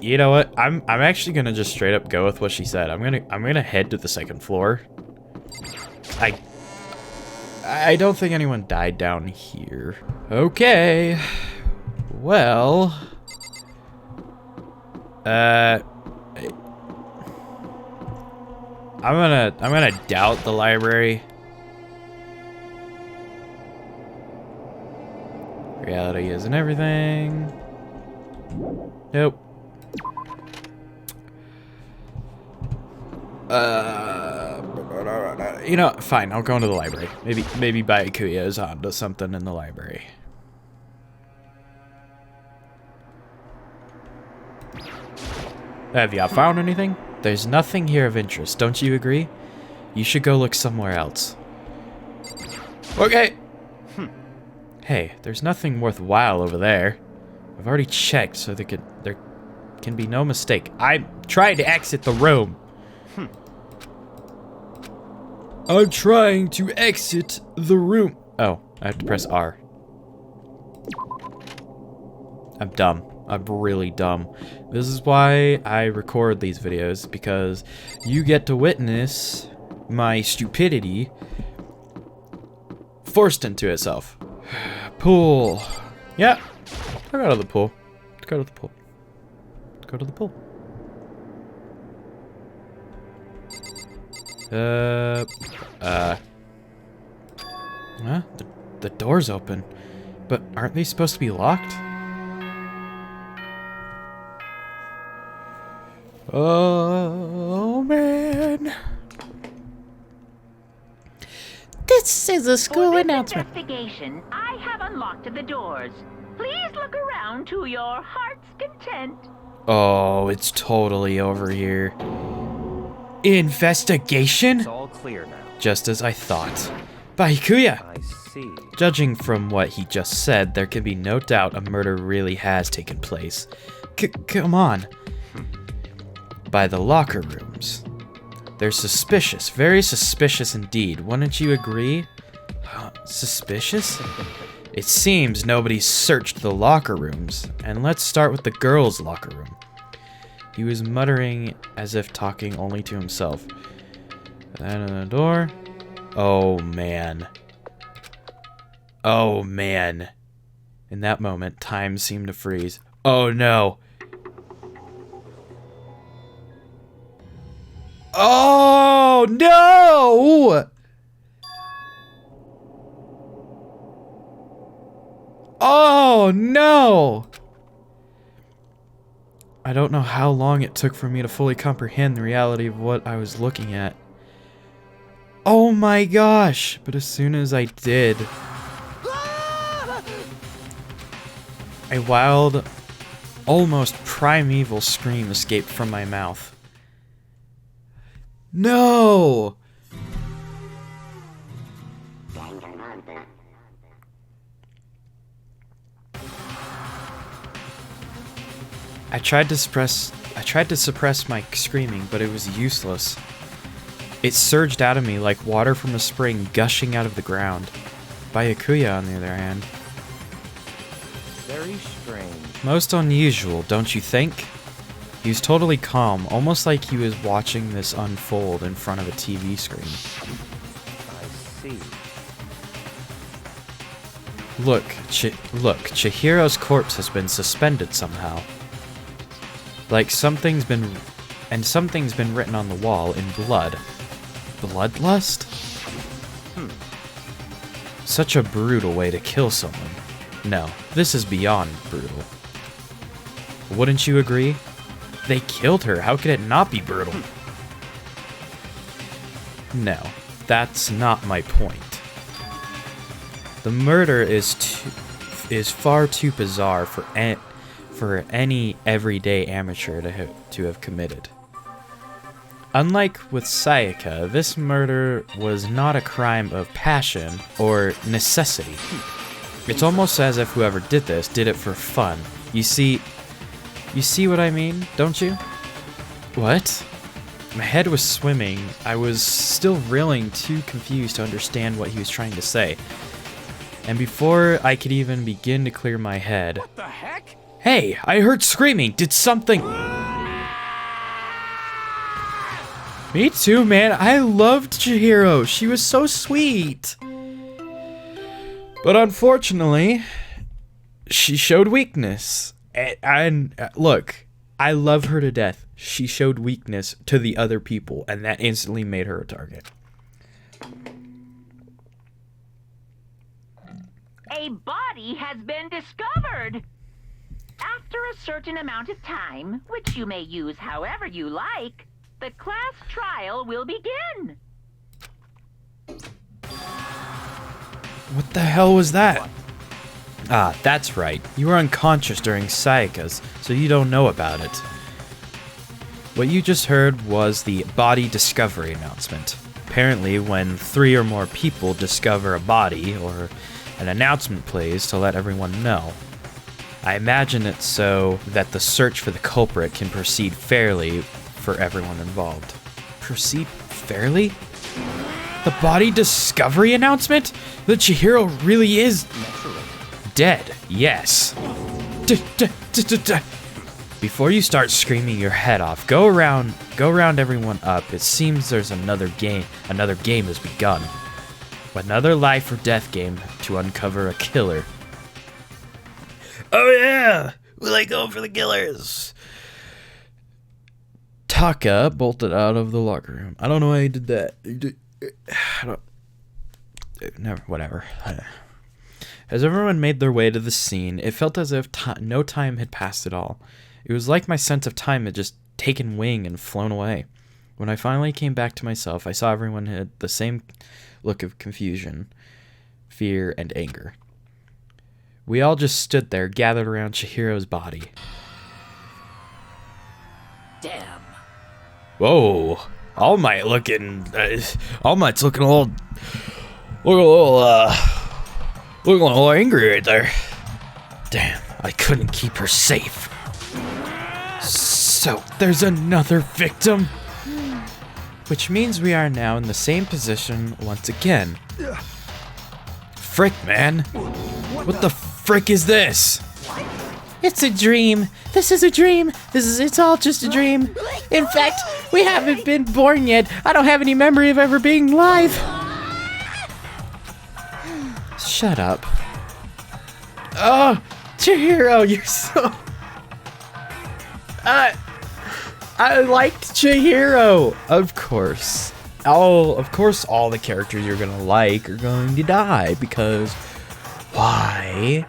You know what? I'm actually gonna just straight up go with what she said. I'm gonna head to the second floor. I don't think anyone died down here. Okay. Well, I'm gonna doubt the library. Reality isn't everything. Nope. You know, fine. I'll go into the library. Maybe Byakuya is onto something in the library. Have you found anything? There's nothing here of interest. Don't you agree? You should go look somewhere else. Okay. Hey, there's nothing worthwhile over there. I've already checked, so there can be no mistake. I'm trying to exit the room. I'm trying to exit the room. Oh, I have to press R. I'm dumb. I'm really dumb. This is why I record these videos, because you get to witness my stupidity forced into itself. Pool. Yeah. Let's go to the pool. Let's go to the pool. Let's go to the pool. Huh? The door's open. But aren't they supposed to be locked? Oh, man. This is a school For this announcement. investigation, I have unlocked the doors. Please look around to your heart's content. Oh, it's totally over here. Investigation? It's all clear now. Just as I thought. Byakuya! I see. Judging from what he just said, there can be no doubt a murder really has taken place. Come on. By the locker rooms. They're suspicious. Very suspicious indeed. Wouldn't you agree? Suspicious? It seems nobody searched the locker rooms. And let's start with the girls' locker room. He was muttering as if talking only to himself. Then on the door. Oh, man. Oh, man. In that moment, time seemed to freeze. Oh, no. Oh, no! Oh, no! I don't know how long it took for me to fully comprehend the reality of what I was looking at. Oh my gosh! But as soon as I did, a wild, almost primeval scream escaped from my mouth. No! I tried to suppress my screaming, but it was useless. It surged out of me like water from a spring gushing out of the ground. Byakuya, on the other hand. Very strange. Most unusual, don't you think? He was totally calm, almost like he was watching this unfold in front of a TV screen. I see. Look, Chihiro's corpse has been suspended somehow. Like something's been written on the wall in blood. Bloodlust? Such a brutal way to kill someone. No, this is beyond brutal. Wouldn't you agree? They killed her. How could it not be brutal? No, that's not my point. The murder is far too bizarre for any everyday amateur to have committed. Unlike with Sayaka, this murder was not a crime of passion or necessity. It's almost as if whoever did this did it for fun. You see what I mean, don't you? What? My head was swimming. I was still reeling, too confused to understand what he was trying to say. And before I could even begin to clear my head... What the heck? Hey, I heard screaming. Did something... Me too, man. I loved Chihiro. She was so sweet. But unfortunately, she showed weakness. And look, I love her to death. She showed weakness to the other people, and that instantly made her a target. A body has been discovered. After a certain amount of time, which you may use however you like, the class trial will begin. What the hell was that? Ah, that's right. You were unconscious during Sayaka's, so you don't know about it. What you just heard was the body discovery announcement. Apparently, when 3 or more people discover a body, or an announcement plays to let everyone know. I imagine it's so that the search for the culprit can proceed fairly for everyone involved. Proceed fairly? The body discovery announcement? That Chihiro really is dead, yes. Before you start screaming your head off, go around everyone up. It seems there's another game has begun. Another life or death game to uncover a killer. Oh yeah, we like going for the killers. Taka bolted out of the locker room. I don't know why he did that. Whatever. As everyone made their way to the scene, it felt as if no time had passed at all. It was like my sense of time had just taken wing and flown away. When I finally came back to myself, I saw everyone had the same look of confusion, fear, and anger. We all just stood there, gathered around Chihiro's body. Damn. Whoa. All Might's looking a little angry right there. Damn, I couldn't keep her safe. So, there's another victim? Which means we are now in the same position once again. Frick, man. What the frick is this? It's a dream. This is a dream. It's all just a dream. In fact, we haven't been born yet. I don't have any memory of ever being live. Shut up. Oh, Chihiro, you're so... I liked Chihiro. Of course. All the characters you're gonna like are going to die, because why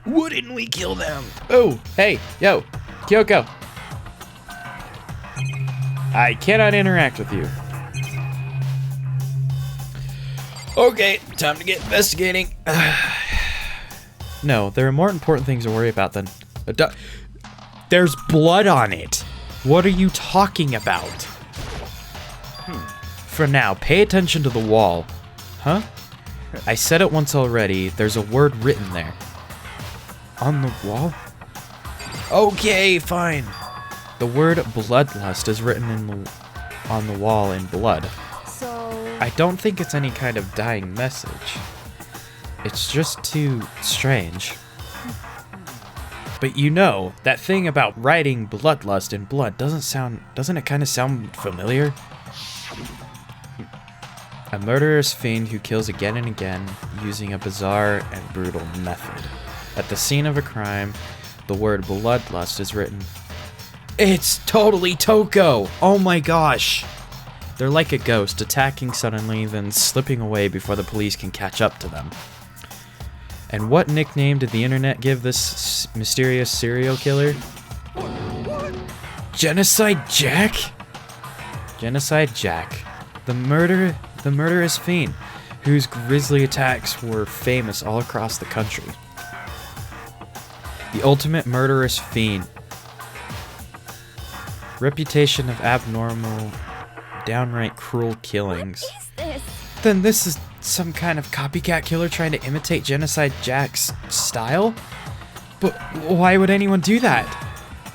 wouldn't we kill them? Oh, hey, yo, Kyoko. I cannot interact with you. Okay, time to get investigating. No, there are more important things to worry about than there's blood on it. What are you talking about? For now, pay attention to the wall. Huh? I said it once already. There's a word written there. On the wall? Okay, fine. The word bloodlust is written on the wall in blood. So... I don't think it's any kind of dying message. It's just too strange. But you know, that thing about writing bloodlust in blood doesn't it kind of sound familiar? A murderous fiend who kills again and again using a bizarre and brutal method. At the scene of a crime, the word bloodlust is written. It's totally Toko! Oh my gosh! They're like a ghost, attacking suddenly, then slipping away before the police can catch up to them. And what nickname did the internet give this mysterious serial killer? Genocide Jack? Genocide Jack. The murderous fiend, whose grisly attacks were famous all across the country. The ultimate murderous fiend. reputation of abnormal, downright cruel killings. What is this? Then this is some kind of copycat killer trying to imitate Genocide Jack's style? But why would anyone do that?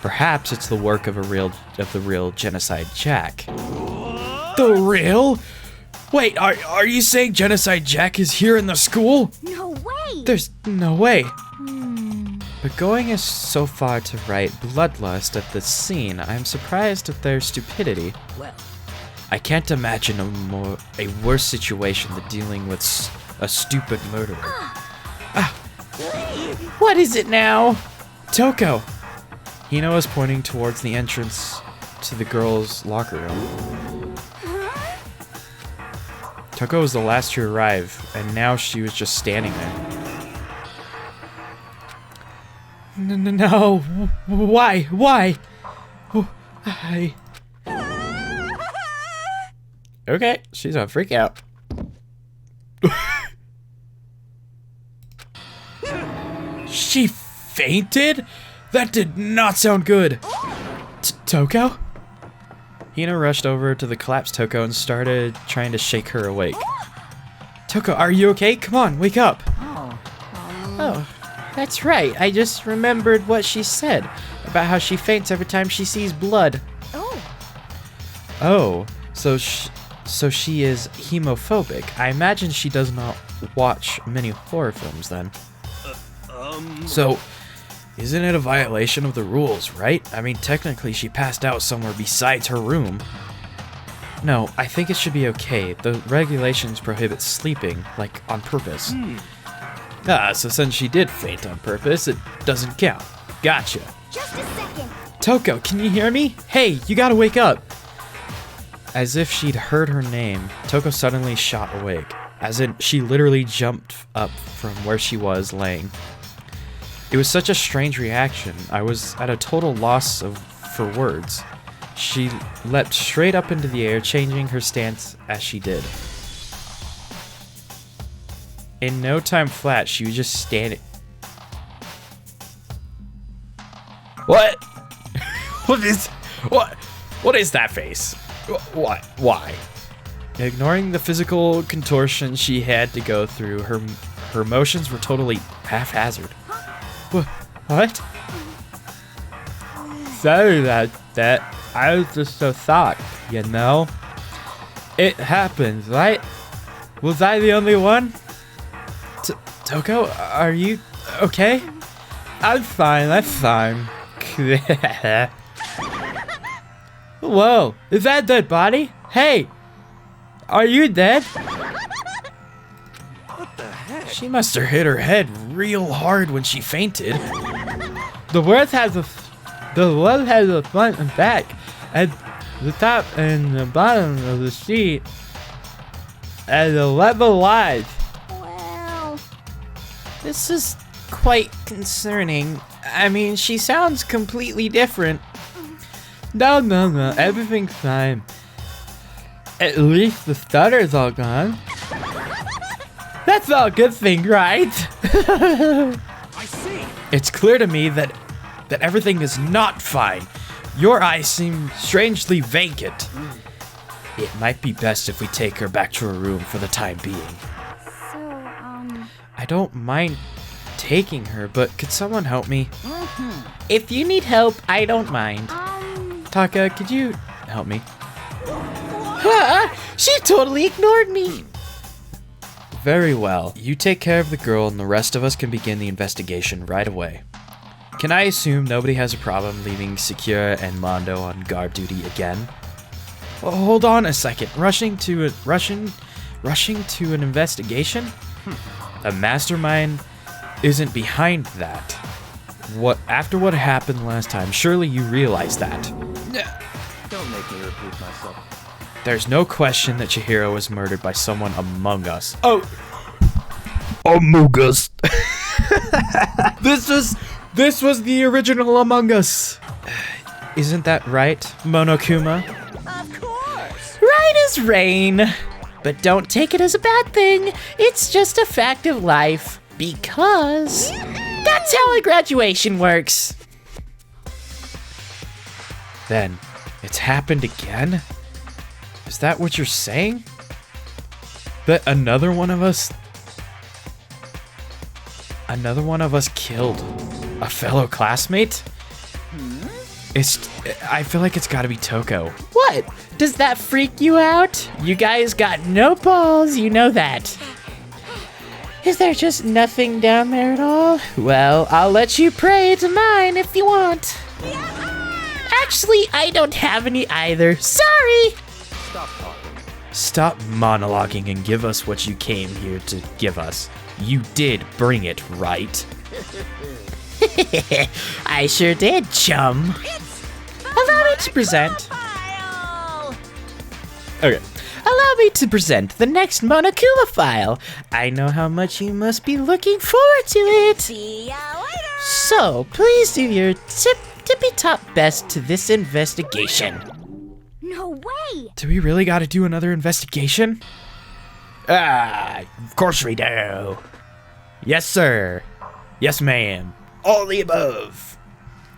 Perhaps it's the work of the real Genocide Jack. The real? Wait, are you saying Genocide Jack is here in the school? No way! There's no way. But going as so far to write bloodlust at the scene, I'm surprised at their stupidity. Well, I can't imagine a worse situation than dealing with a stupid murderer. What is it now? Toko! Hino is pointing towards the entrance to the girls' locker room. Toko was the last to arrive, and now she was just standing there. No, why? Why? Okay, she's on freak out. She fainted? That did not sound good. Toko? Hina rushed over to the collapsed Toko and started trying to shake her awake. Toko, are you okay? Come on, wake up. Oh, that's right. I just remembered what she said about how she faints every time she sees blood. Oh, so she is hemophobic. I imagine she does not watch many horror films then. So, isn't it a violation of the rules, right? I mean, technically she passed out somewhere besides her room. No, I think it should be okay. The regulations prohibit sleeping, like, on purpose. So since she did faint on purpose, it doesn't count. Gotcha. Just a second. Toko, can you hear me? Hey, you gotta wake up! As if she'd heard her name, Toko suddenly shot awake. As in, she literally jumped up from where she was laying. It was such a strange reaction. I was at a total loss for words. She leapt straight up into the air, changing her stance as she did. In no time flat, she was just standing. What? What is that face? What? Why? Ignoring the physical contortion she had to go through, her motions were totally haphazard. What? Sorry about that. I was just so shocked, you know? It happens, right? Was I the only one? Toko, are you okay? I'm fine, that's fine. Whoa, is that a dead body? Hey, are you dead? What the heck? She must have hit her head real hard when she fainted. The world has a front and back, and the top and the bottom of the sheet, and 11 lines. Well, This is quite concerning. I mean, she sounds completely different. No, everything's fine. At least the stutter's all gone. That's all a good thing, right? I see. It's clear to me that everything is not fine. Your eyes seem strangely vacant. It might be best if we take her back to her room for the time being. so, I don't mind taking her, but could someone help me? If you need help, I don't mind. Taka, could you help me? She totally ignored me. Very well. You take care of the girl and the rest of us can begin the investigation right away. Can I assume nobody has a problem leaving Secura and Mondo on guard duty again? Well, hold on a second. Rushing to an investigation? A mastermind isn't behind that. After what happened last time, surely you realize that. Don't make me repeat myself. There's no question that Chihiro was murdered by someone among us. Oh! Among Us! This was the original Among Us! Isn't that right, Monokuma? of course. Right as rain. But don't take it as a bad thing. It's just a fact of life. Because that's how a graduation works. Then, It's happened again? Is that what you're saying? That another one of us killed a fellow classmate? I feel like it's gotta be Toko. What? Does that freak you out? You guys got no balls, you know that. Is there just nothing down there at all? Well, I'll let you pray to mine if you want. Actually, I don't have any either. Sorry! Stop talking. Stop monologuing and give us what you came here to give us. You did bring it, right? I sure did, chum. Allow me to present. File! Okay. Allow me to present the next Monokuma file. I know how much you must be looking forward to it. See ya later! So, please do your tippy-top best to this investigation. No way! Do we really gotta do another investigation? Of course we do. Yes, sir. Yes, ma'am. All the above.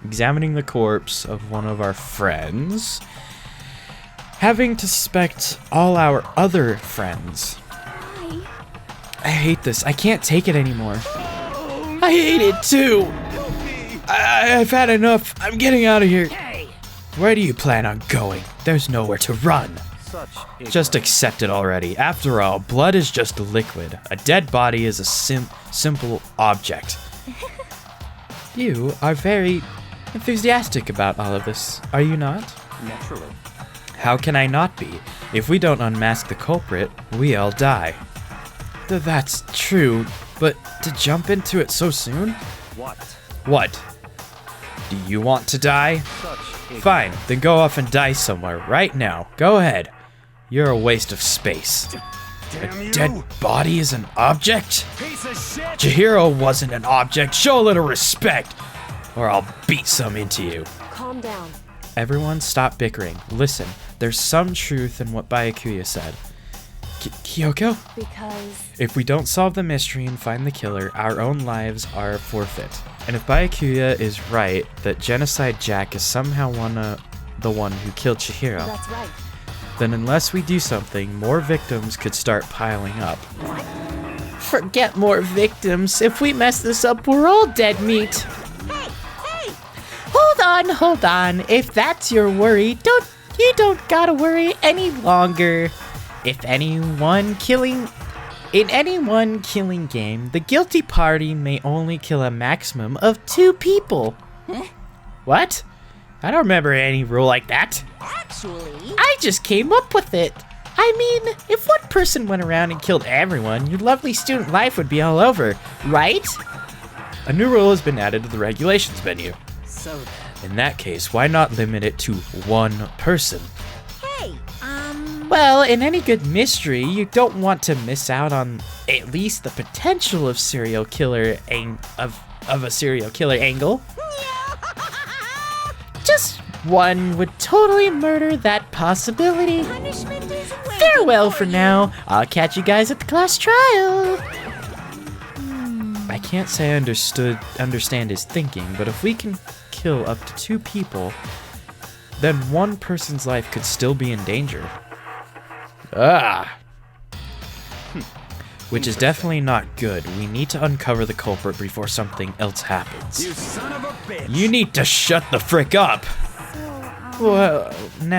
Examining the corpse of one of our friends. Having to suspect all our other friends. I hate this. I can't take it anymore. I hate it too. I've had enough. I'm getting out of here. Where do you plan on going? There's nowhere to run. Such Just accept it already. After all, blood is just a liquid. A dead body is a simple object. You are very enthusiastic about all of this, are you not? naturally. How can I not be? If we don't unmask the culprit, we all die. That's true, but to jump into it so soon? What? What? Do you want to die? Such Fine, then go off and die somewhere right now. Go ahead. You're a waste of space. Damn you! Dead body is an object? Piece of shit! Chihiro wasn't an object. Show a little respect, or I'll beat some into you. Calm down. Everyone stop bickering. Listen, there's some truth in what Byakuya said. Kyoko? Because If we don't solve the mystery and find the killer, our own lives are forfeit. And if Byakuya is right that Genocide Jack is somehow the one who killed Chihiro, that's right. then unless we do something, more victims could start piling up. Forget more victims. If we mess this up, we're all dead meat. Hey! Hold on. If that's your worry, you don't gotta worry any longer. In any one killing game, the guilty party may only kill a maximum of 2 people. What? I don't remember any rule like that. Actually, I just came up with it. I mean, if one person went around and killed everyone, your lovely student life would be all over, right? A new rule has been added to the regulations menu. so then. In that case, why not limit it to 1 person? Hey, Well, in any good mystery, you don't want to miss out on at least the potential of a serial killer angle. Just one would totally murder that possibility. punishment is waiting Farewell for for you. now. I'll catch you guys at the class trial. I can't say I understand his thinking, but if we can kill up to 2 people, then 1 person's life could still be in danger. Which is definitely not good. We need to uncover the culprit before something else happens. You son of a bitch! You need to shut the frick up! Well,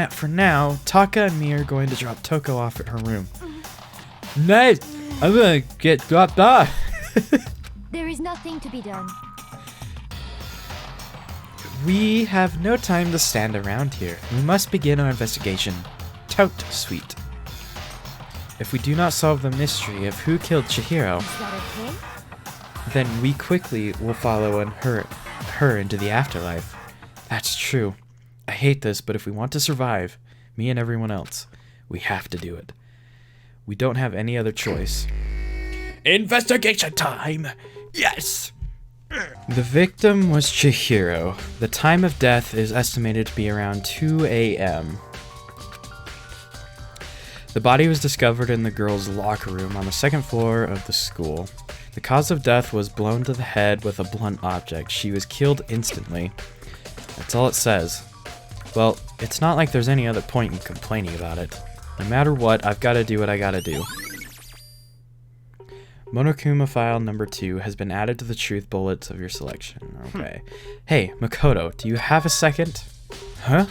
for now, Taka and me are going to drop Toko off at her room. Nice! I'm gonna get dropped off! There is nothing to be done. We have no time to stand around here. We must begin our investigation. Tout sweet. If we do not solve the mystery of who killed Chihiro, Is that okay? then we quickly will follow her into the afterlife. That's true. I hate this, but if we want to survive, me and everyone else, we have to do it. We don't have any other choice. Investigation time! Yes! The victim was Chihiro. The time of death is estimated to be around 2 a.m. The body was discovered in the girls' locker room on the 2nd floor of the school. The cause of death was blown to the head with a blunt object. She was killed instantly. That's all it says. Well, it's not like there's any other point in complaining about it. No matter what, I've got to do what I gotta do. Monokuma file number 2 has been added to the truth bullets of your selection. Okay. Hey, Makoto, do you have a second? Huh?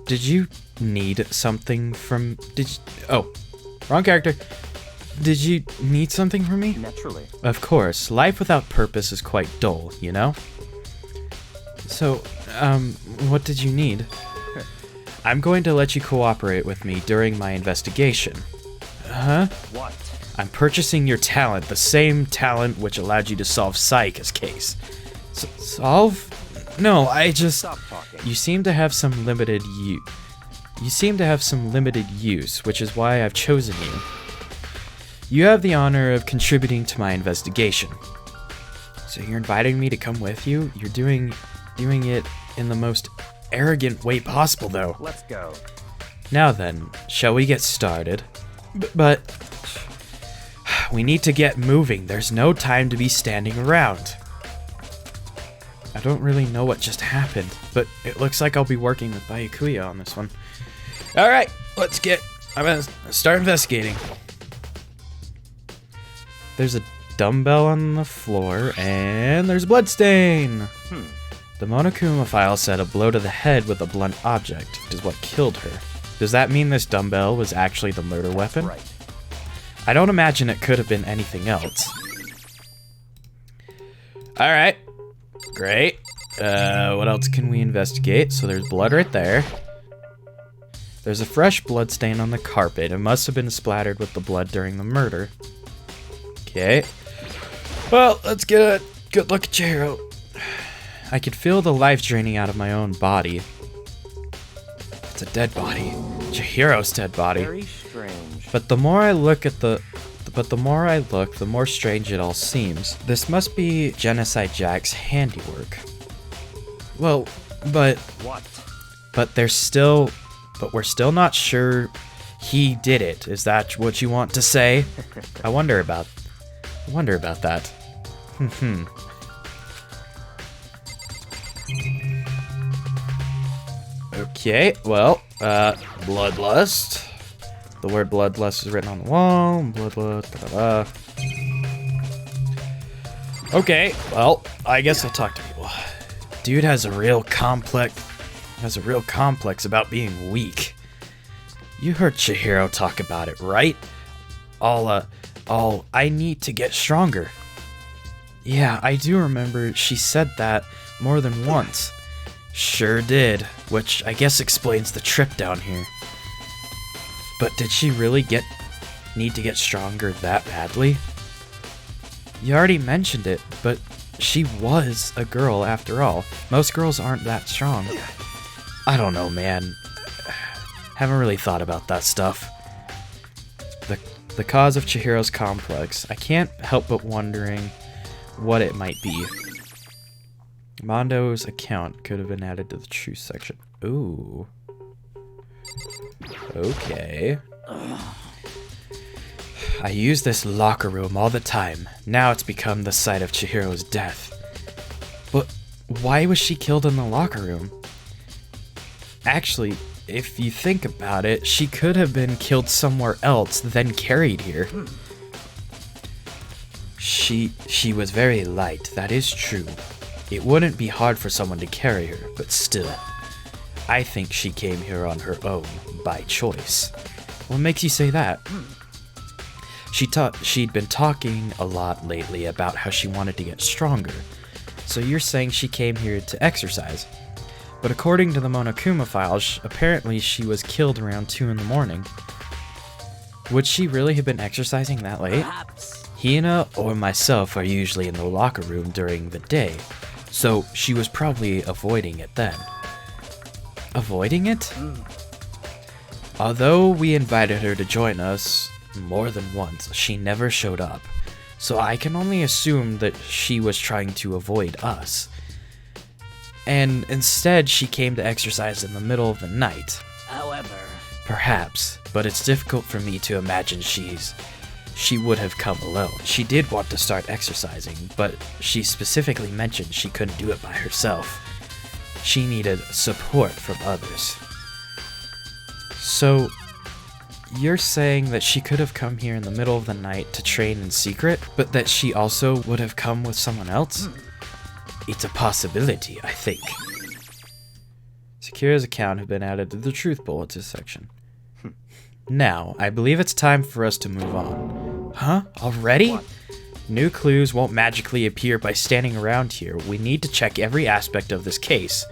Did you need something from... Oh, wrong character. Did you need something from me? Naturally. Of course. Life without purpose is quite dull, you know? So, what did you need? I'm going to let you cooperate with me during my investigation. Huh? What? I'm purchasing your talent, the same talent which allowed you to solve Sayaka's case. Solve? No, I just... Stop talking. You seem to have some limited use, which is why I've chosen you. You have the honor of contributing to my investigation. So you're inviting me to come with you? You're doing it in the most arrogant way possible, though. Let's go. Now then, shall we get started? But we need to get moving. There's no time to be standing around. I don't really know what just happened, but it looks like I'll be working with Byakuya on this one. Alright, I'm gonna start investigating. There's a dumbbell on the floor, and there's a bloodstain! The Monokuma file said a blow to the head with a blunt object is what killed her. Does that mean this dumbbell was actually the murder weapon? Right. I don't imagine it could have been anything else. Alright. Great. What else can we investigate? So there's blood right there. There's a fresh blood stain on the carpet. It must have been splattered with the blood during the murder. Okay. Well, let's get a good look at Chihiro. I could feel the life draining out of my own body. It's a dead body. Chihiro's dead body. Very strange. But the more I look, the more strange it all seems. This must be Genocide Jack's handiwork. Well, but What? we're still not sure he did it. Is that what you want to say? I wonder about that. Okay, well, bloodlust. The word bloodlust is written on the wall. Bloodlust. Okay, well, I guess I'll talk to people. Dude has a real complex about being weak. You heard Chihiro talk about it, right? I need to get stronger. Yeah, I do remember she said that more than once. Sure did, which I guess explains the trip down here. But did she really need to get stronger that badly? You already mentioned it, but she was a girl after all. Most girls aren't that strong. I don't know, man. Haven't really thought about that stuff. The cause of Chihiro's complex. I can't help but wondering what it might be. Mondo's account could have been added to the truth section. Ooh. Okay. I use this locker room all the time. Now it's become the site of Chihiro's death. But why was she killed in the locker room? Actually, if you think about it, she could have been killed somewhere else, then carried here. She was very light, that is true. It wouldn't be hard for someone to carry her, but still. I think she came here on her own, by choice. What makes you say that? She'd been talking a lot lately about how she wanted to get stronger. So you're saying she came here to exercise. But according to the Monokuma files, apparently she was killed around 2 in the morning. Would she really have been exercising that late? Perhaps. Hina or myself are usually in the locker room during the day, so she was probably avoiding it then. Avoiding it? Although we invited her to join us more than once, she never showed up, so I can only assume that she was trying to avoid us. And instead, she came to exercise in the middle of the night. However, Perhaps, but it's difficult for me to imagine she would have come alone. She did want to start exercising, but she specifically mentioned she couldn't do it by herself. she needed support from others. So, you're saying that she could have come here in the middle of the night to train in secret, but that she also would have come with someone else? It's a possibility, I think. Sakura's account had been added to the Truth Bulletin section. Now, I believe it's time for us to move on. Huh? Already? What? New clues won't magically appear by standing around here. We need to check every aspect of this case.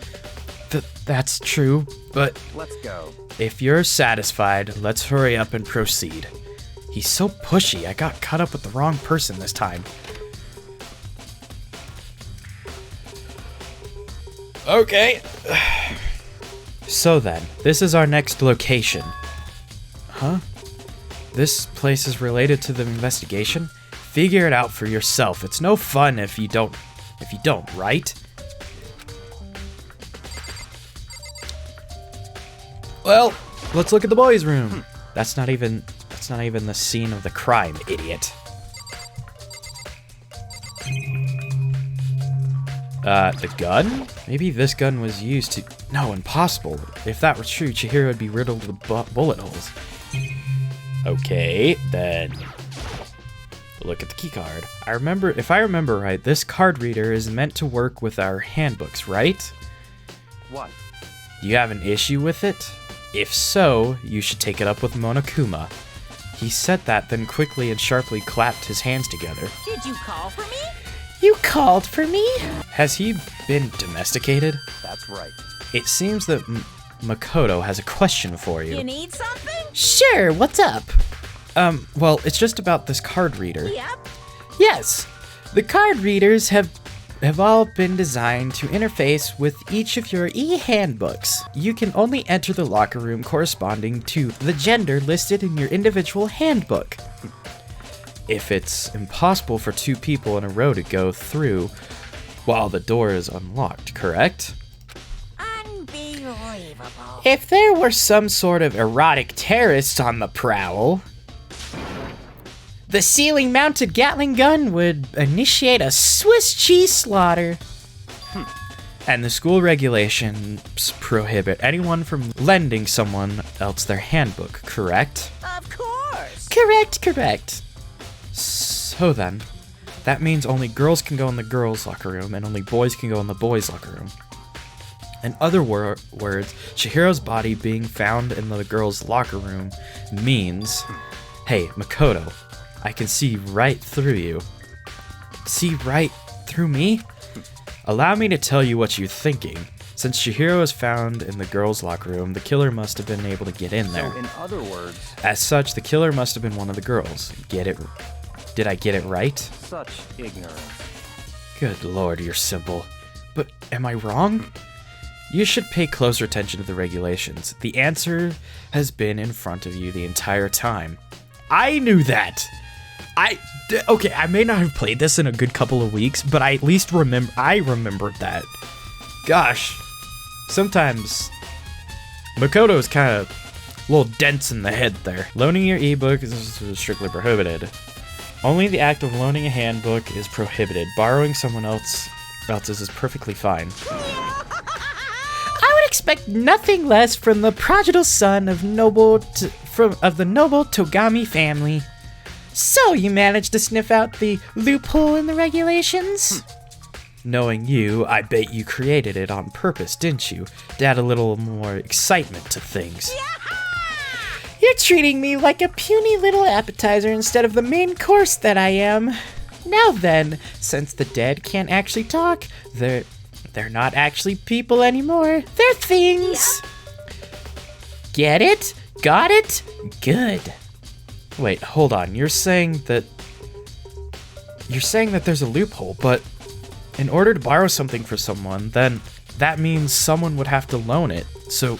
That's true, but Let's go. if you're satisfied, let's hurry up and proceed. He's so pushy, I got caught up with the wrong person this time. Okay. So then, this is our next location. Huh? This place is related to the investigation? Figure it out for yourself. It's no fun if you don't, right? Well, let's look at the boys' room. That's not even the scene of the crime, idiot. The gun? Maybe this gun was used to... No, impossible. If that were true, Chihiro would be riddled with bullet holes. Okay, then... Look at the keycard. If I remember right, this card reader is meant to work with our handbooks, right? What? Do you have an issue with it? If so, you should take it up with Monokuma. He said that, then quickly and sharply clapped his hands together. Did you call for me? You called for me? Has he been domesticated? That's right. It seems that Makoto has a question for you. You need something? Sure, what's up? Well, it's just about this card reader. Yep. Yes, the card readers have all been designed to interface with each of your e-handbooks. You can only enter the locker room corresponding to the gender listed in your individual handbook. If it's impossible for two people in a row to go through while the door is unlocked, correct? Unbelievable. If there were some sort of erotic terrorist on the prowl, the ceiling-mounted Gatling gun would initiate a Swiss cheese slaughter. And the school regulations prohibit anyone from lending someone else their handbook, correct? Of course. Correct. So then, that means only girls can go in the girls' locker room and only boys can go in the boys' locker room. In other words, Chihiro's body being found in the girls' locker room means, hey, Makoto, I can see right through you. See right through me? Allow me to tell you what you're thinking. Since Chihiro was found in the girls' locker room, the killer must have been able to get in there. So, in other words, As such, the killer must have been one of the girls. Get it? Did I get it right? such ignorance. Good lord, you're simple. But am I wrong? You should pay closer attention to the regulations. The answer has been in front of you the entire time. I knew that! Okay, I may not have played this in a good couple of weeks, but I at least remembered that. Gosh, sometimes Makoto's kind of a little dense in the head there. Loaning your ebook is strictly prohibited. Only the act of loaning a handbook is prohibited. Borrowing someone else's is perfectly fine. I would expect nothing less from the prodigal son of the noble Togami family. So you managed to sniff out the loophole in the regulations? Knowing you, I bet you created it on purpose, didn't you? To add a little more excitement to things. You're treating me like a puny little appetizer instead of the main course that I am. Now then, since the dead can't actually talk, they're not actually people anymore. They're things. Get it? Got it? Good. Wait, hold on. You're saying that there's a loophole, but in order to borrow something for someone, then that means someone would have to loan it. So,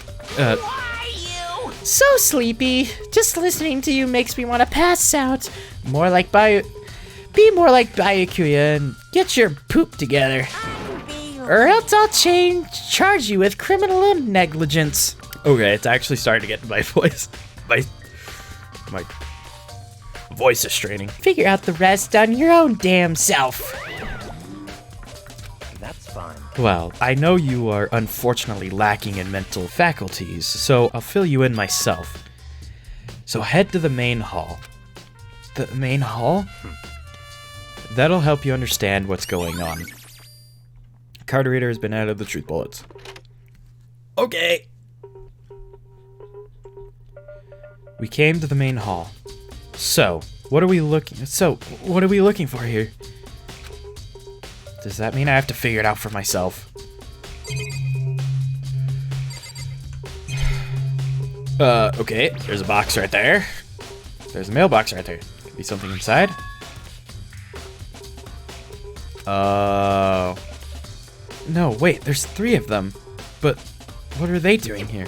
So sleepy. Just listening to you makes me want to pass out. Be more like Byakuya and get your poop together. Or else I'll charge you with criminal negligence. okay, it's actually starting to get to my voice. My voice is straining. Figure out the rest on your own damn self. That's fine. Well, I know you are unfortunately lacking in mental faculties, so I'll fill you in myself. So head to the main hall. The main hall? That'll help you understand what's going on. Card reader has been added to the truth bullets. Okay. We came to the main hall. So, what are we looking for here? Does that mean I have to figure it out for myself? Okay, there's a box right there. There's a mailbox right there. Could be something inside. No, wait, there's 3 of them. But what are they doing here?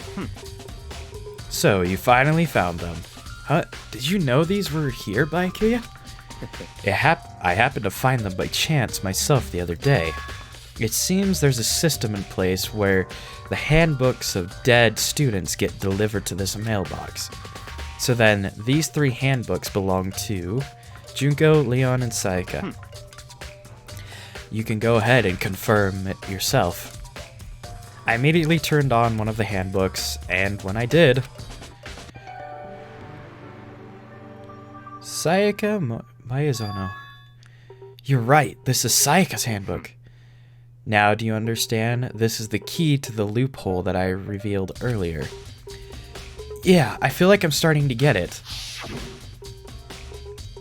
So, you finally found them. Huh? Did you know these were here by Akuya? I happened to find them by chance myself the other day. It seems there's a system in place where the handbooks of dead students get delivered to this mailbox. So then, these 3 handbooks belong to Junko, Leon, and Sayaka. You can go ahead and confirm it yourself. I immediately turned on one of the handbooks, and when I did, Sayaka Miyazono. You're right, this is Sayaka's handbook. Now, do you understand? This is the key to the loophole that I revealed earlier. Yeah, I feel like I'm starting to get it.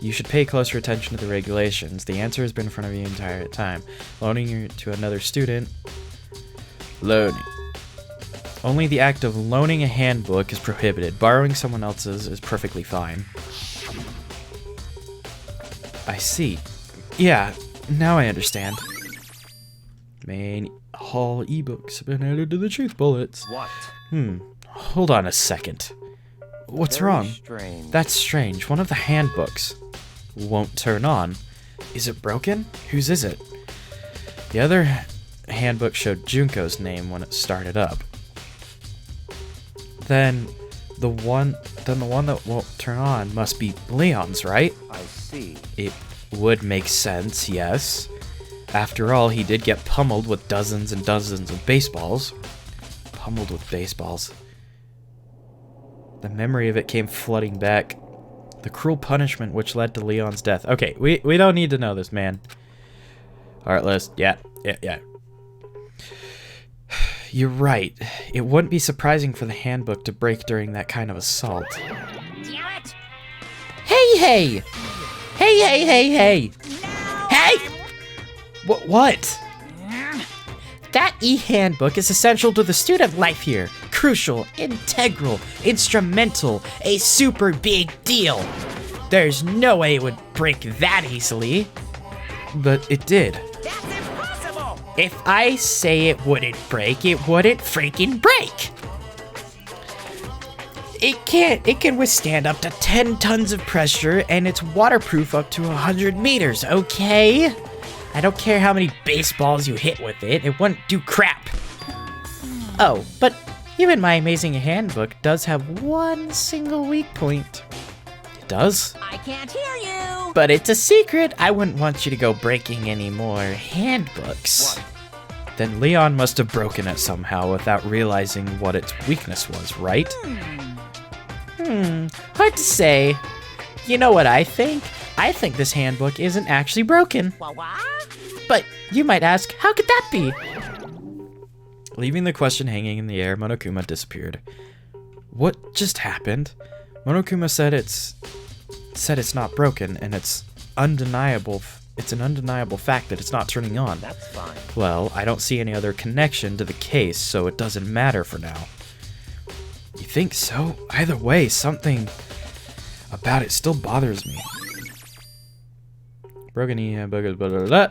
You should pay closer attention to the regulations. The answer has been in front of you the entire time. Loaning you to another student. Loaning. Only the act of loaning a handbook is prohibited. Borrowing someone else's is perfectly fine. I see. Yeah, now I understand. Main hall ebooks have been added to the truth bullets. What? Hold on a second. What's Very wrong? Strange. That's strange. One of the handbooks won't turn on. Is it broken? Whose is it? The other handbook showed Junko's name when it started up. Then the one that won't turn on must be Leon's, right? I see. It would make sense, yes. After all, he did get pummeled with dozens and dozens of baseballs. Pummeled with baseballs. The memory of it came flooding back. The cruel punishment which led to Leon's death. Okay, we don't need to know this, man. Heartless. Yeah. You're right. It wouldn't be surprising for the handbook to break during that kind of assault. Damn it! Hey! Hey! What? That e-handbook is essential to the student life here. Crucial, integral, instrumental, a super big deal. There's no way it would break that easily. But it did. That's impossible! If I say it wouldn't break, it wouldn't freaking break. It can withstand up to 10 tons of pressure, and it's waterproof up to 100 meters, okay? I don't care how many baseballs you hit with it, it won't do crap. Oh, but even my amazing handbook does have one single weak point. It does? I can't hear you! But it's a secret. I wouldn't want you to go breaking any more handbooks. What? Then Leon must have broken it somehow without realizing what its weakness was, right? Hard to say. You know what I think? I think this handbook isn't actually broken. What? But you might ask, how could that be? Leaving the question hanging in the air, Monokuma disappeared. What just happened? Monokuma said it's not broken, and it's undeniable. It's an undeniable fact that it's not turning on. That's fine. Well, I don't see any other connection to the case, so it doesn't matter for now. You think so? Either way, something about it still bothers me. Broken blah, blah, blah, blah.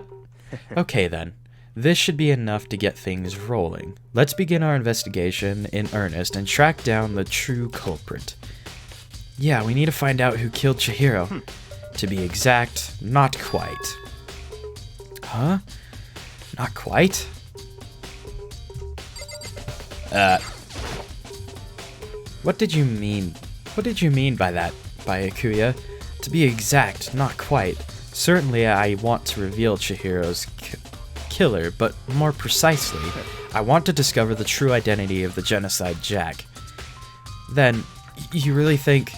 Okay then. This should be enough to get things rolling. Let's begin our investigation in earnest and track down the true culprit. Yeah, we need to find out who killed Chihiro. To be exact, not quite. Huh? Not quite? What did you mean? What did you mean by that, by Akuya? To be exact, not quite. Certainly I want to reveal Chihiro's killer, but more precisely, I want to discover the true identity of the Genocide Jack. Then, you really think...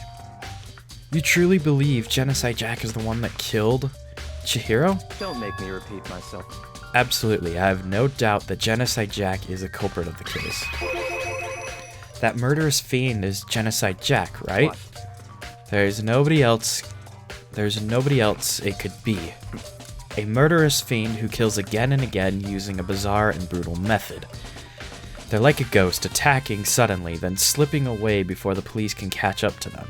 You truly believe Genocide Jack is the one that killed Chihiro? Don't make me repeat myself. Absolutely, I have no doubt that Genocide Jack is a culprit of the case. That murderous fiend is Genocide Jack, right? What? There's nobody else it could be. A murderous fiend who kills again and again using a bizarre and brutal method. They're like a ghost, attacking suddenly, then slipping away before the police can catch up to them.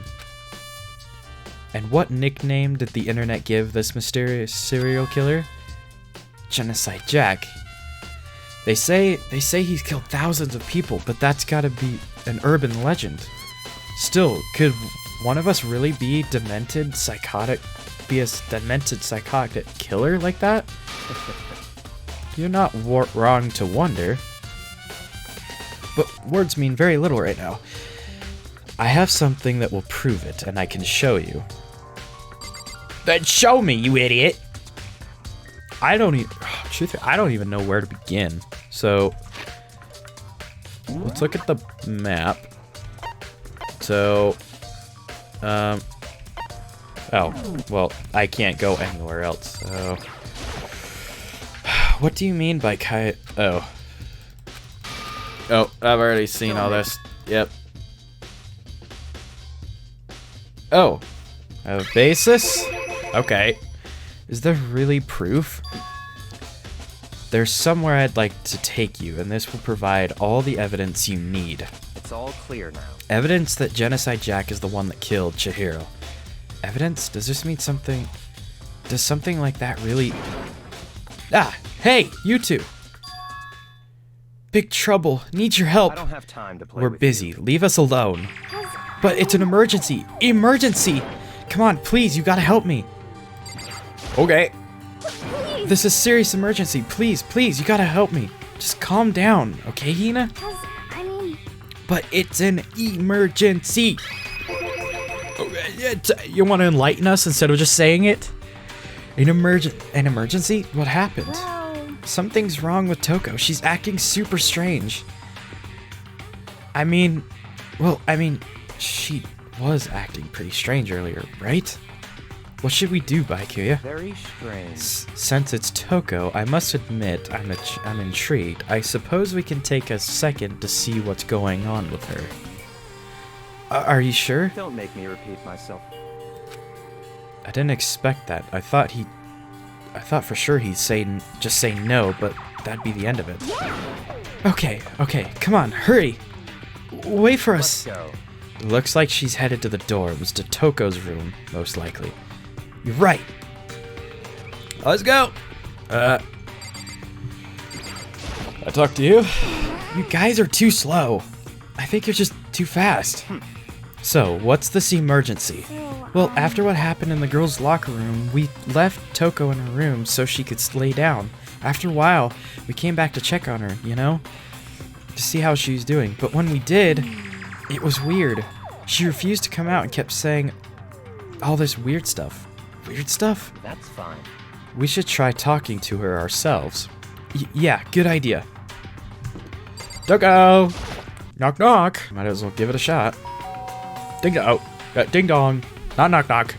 And what nickname did the internet give this mysterious serial killer? Genocide Jack. They say he's killed thousands of people, but that's gotta be an urban legend. Still, could one of us really be a demented psychotic killer like that? You're not wrong to wonder. But words mean very little right now. I have something that will prove it, and I can show you. Then show me, you idiot! I don't even know where to begin. So, let's look at the map. So, oh, well, I can't go anywhere else, so... What do you mean by Oh, I've already seen all this. Yep. Oh, a basis? Okay. Is there really proof? There's somewhere I'd like to take you, and this will provide all the evidence you need. It's all clear now. Evidence that Genocide Jack is the one that killed Chihiro. Evidence? Does this mean something? Does something like that really... Ah! Hey! You two! Big trouble. Need your help. I don't have time to play We're with busy. you. Leave us alone. But it's an emergency. Emergency! Come on, please, you gotta help me. Okay. This is serious emergency. Please, please, you gotta help me. Just calm down, okay, Hina? But it's an emergency. You want to enlighten us instead of just saying it? An emergency? What happened? Something's wrong with Toko. She's acting super strange. I mean, she was acting pretty strange earlier, right? What should we do, Baikuya? Very strange. Since it's Toko, I must admit I'm intrigued. I suppose we can take a second to see what's going on with her. Are you sure? Don't make me repeat myself. I didn't expect that. I thought for sure he'd just say no, but that'd be the end of it. Okay, come on, hurry! Wait for us! Let's go. Looks like she's headed to the door. It was to Toko's room, most likely. You're right. Let's go! I talk to you? You guys are too slow. I think you're just too fast. So, what's this emergency? Well, after what happened in the girls' locker room, we left Toko in her room so she could lay down. After a while, we came back to check on her, you know? To see how she was doing. But when we did, it was weird. She refused to come out and kept saying all this weird stuff. Weird stuff? That's fine. We should try talking to her ourselves. Yeah, good idea. Toko! Knock knock. Might as well give it a shot. Ding dong. Ding dong. Not knock knock.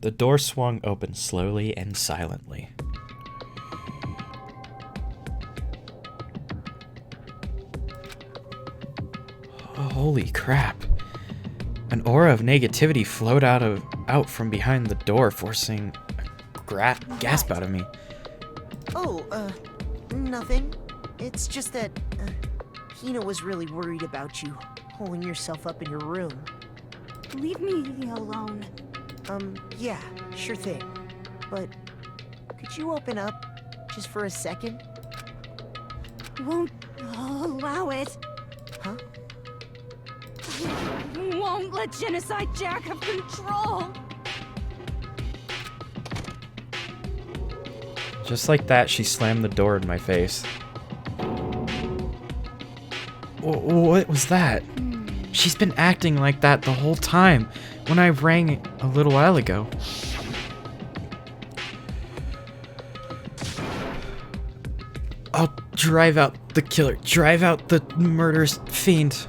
The door swung open slowly and silently. Holy crap. An aura of negativity flowed out from behind the door, forcing a gasp out of me. Nothing. It's just that, Hina was really worried about you, holding yourself up in your room. Leave me alone. Yeah, sure thing. But, could you open up, just for a second? Won't allow it. Huh? Won't let Genocide Jack have control. Just like that, she slammed the door in my face. What was that? She's been acting like that the whole time when I rang a little while ago. I'll drive out the killer. Drive out the murderous fiend.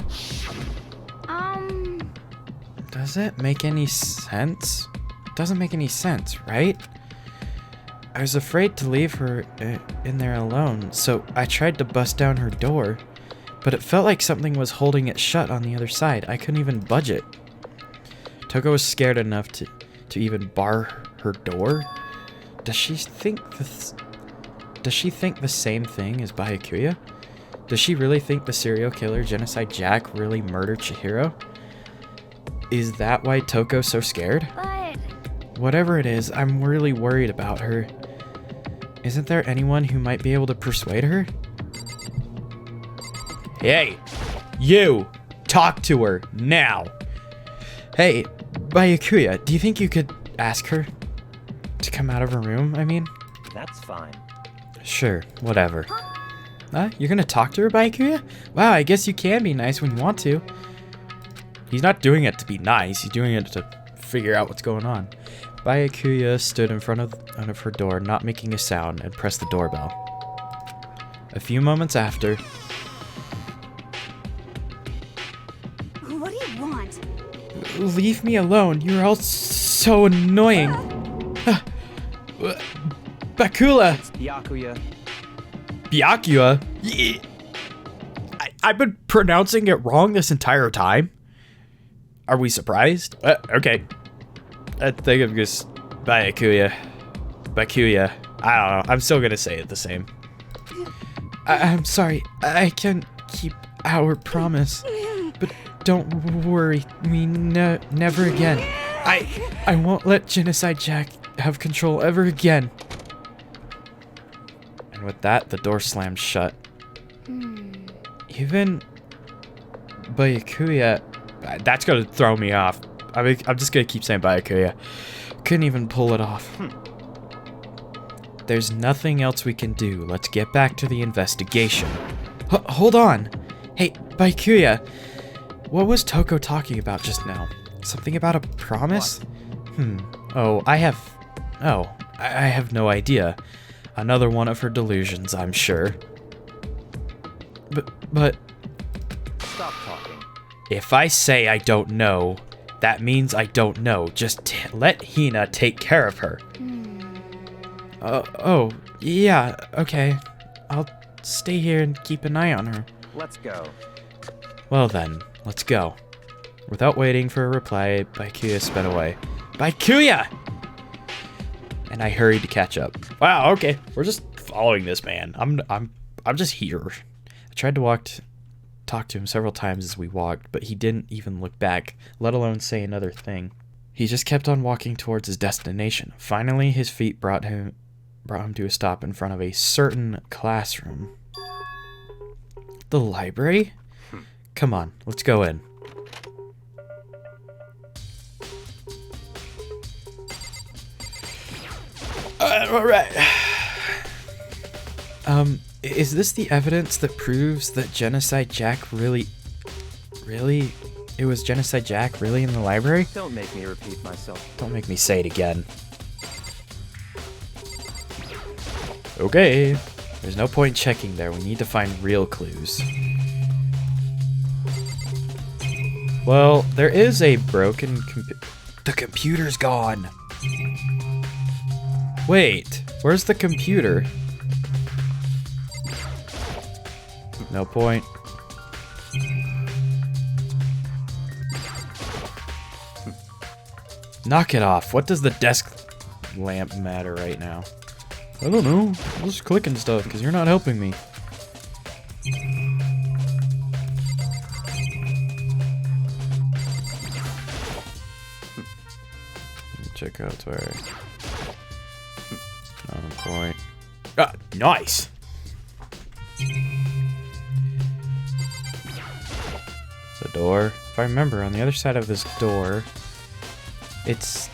Does it make any sense? Doesn't make any sense, right? I was afraid to leave her in there alone, so I tried to bust down her door, but it felt like something was holding it shut on the other side. I couldn't even budge it. Toko was scared enough to even bar her door. Does she think the same thing as Byakuya? Does she really think the serial killer Genocide Jack really murdered Chihiro? Is that why Toko's so scared? But Whatever it is, I'm really worried about her. Isn't there anyone who might be able to persuade her? Hey, you! Talk to her, now! Hey, Byakuya, do you think you could ask her to come out of her room, I mean? That's fine. Sure, whatever. You're gonna talk to her, Byakuya? Wow, I guess you can be nice when you want to. He's not doing it to be nice, he's doing it to figure out what's going on. Byakuya stood in front of her door, not making a sound, and pressed the doorbell. A few moments after... What do you want? Leave me alone, you're all so annoying. Bakula! Byakuya. Byakuya? I've been pronouncing it wrong this entire time. Are we surprised? Okay. I think I'm just Byakuya. Byakuya. I don't know. I'm still gonna say it the same. I'm sorry. I can't keep our promise. But don't worry. We never again. I won't let Genocide Jack have control ever again. And with that, the door slammed shut. Even Byakuya, that's gonna throw me off. I'm just gonna keep saying Byakuya. Couldn't even pull it off. There's nothing else we can do. Let's get back to the investigation. Hold on. Hey, Byakuya. What was Toko talking about just now? Something about a promise? Oh, I have no idea. Another one of her delusions, I'm sure. But... Stop talking. If I say I don't know, that means I don't know. Just let Hina take care of her. Oh, yeah, okay. I'll stay here and keep an eye on her. Let's go. Well then, let's go. Without waiting for a reply, Byakuya sped away. Byakuya! And I hurried to catch up. Wow, okay. We're just following this man. I'm just here. I tried to talk to him several times as we walked, but he didn't even look back, let alone say another thing. He just kept on walking towards his destination. Finally, his feet brought him to a stop in front of a certain classroom. The library? Come on, let's go in. Alright. Is this the evidence that proves that Genocide Jack really... It was Genocide Jack really in the library? Don't make me repeat myself. Don't make me say it again. Okay. There's no point checking there. We need to find real clues. Well, there is a broken The computer's gone. Wait, where's the computer? No point. Knock it off. What does the desk lamp matter right now? I don't know. I'm just clicking stuff because you're not helping me. Check out where. On point. Ah, nice. The door. If I remember, on the other side of this door, it's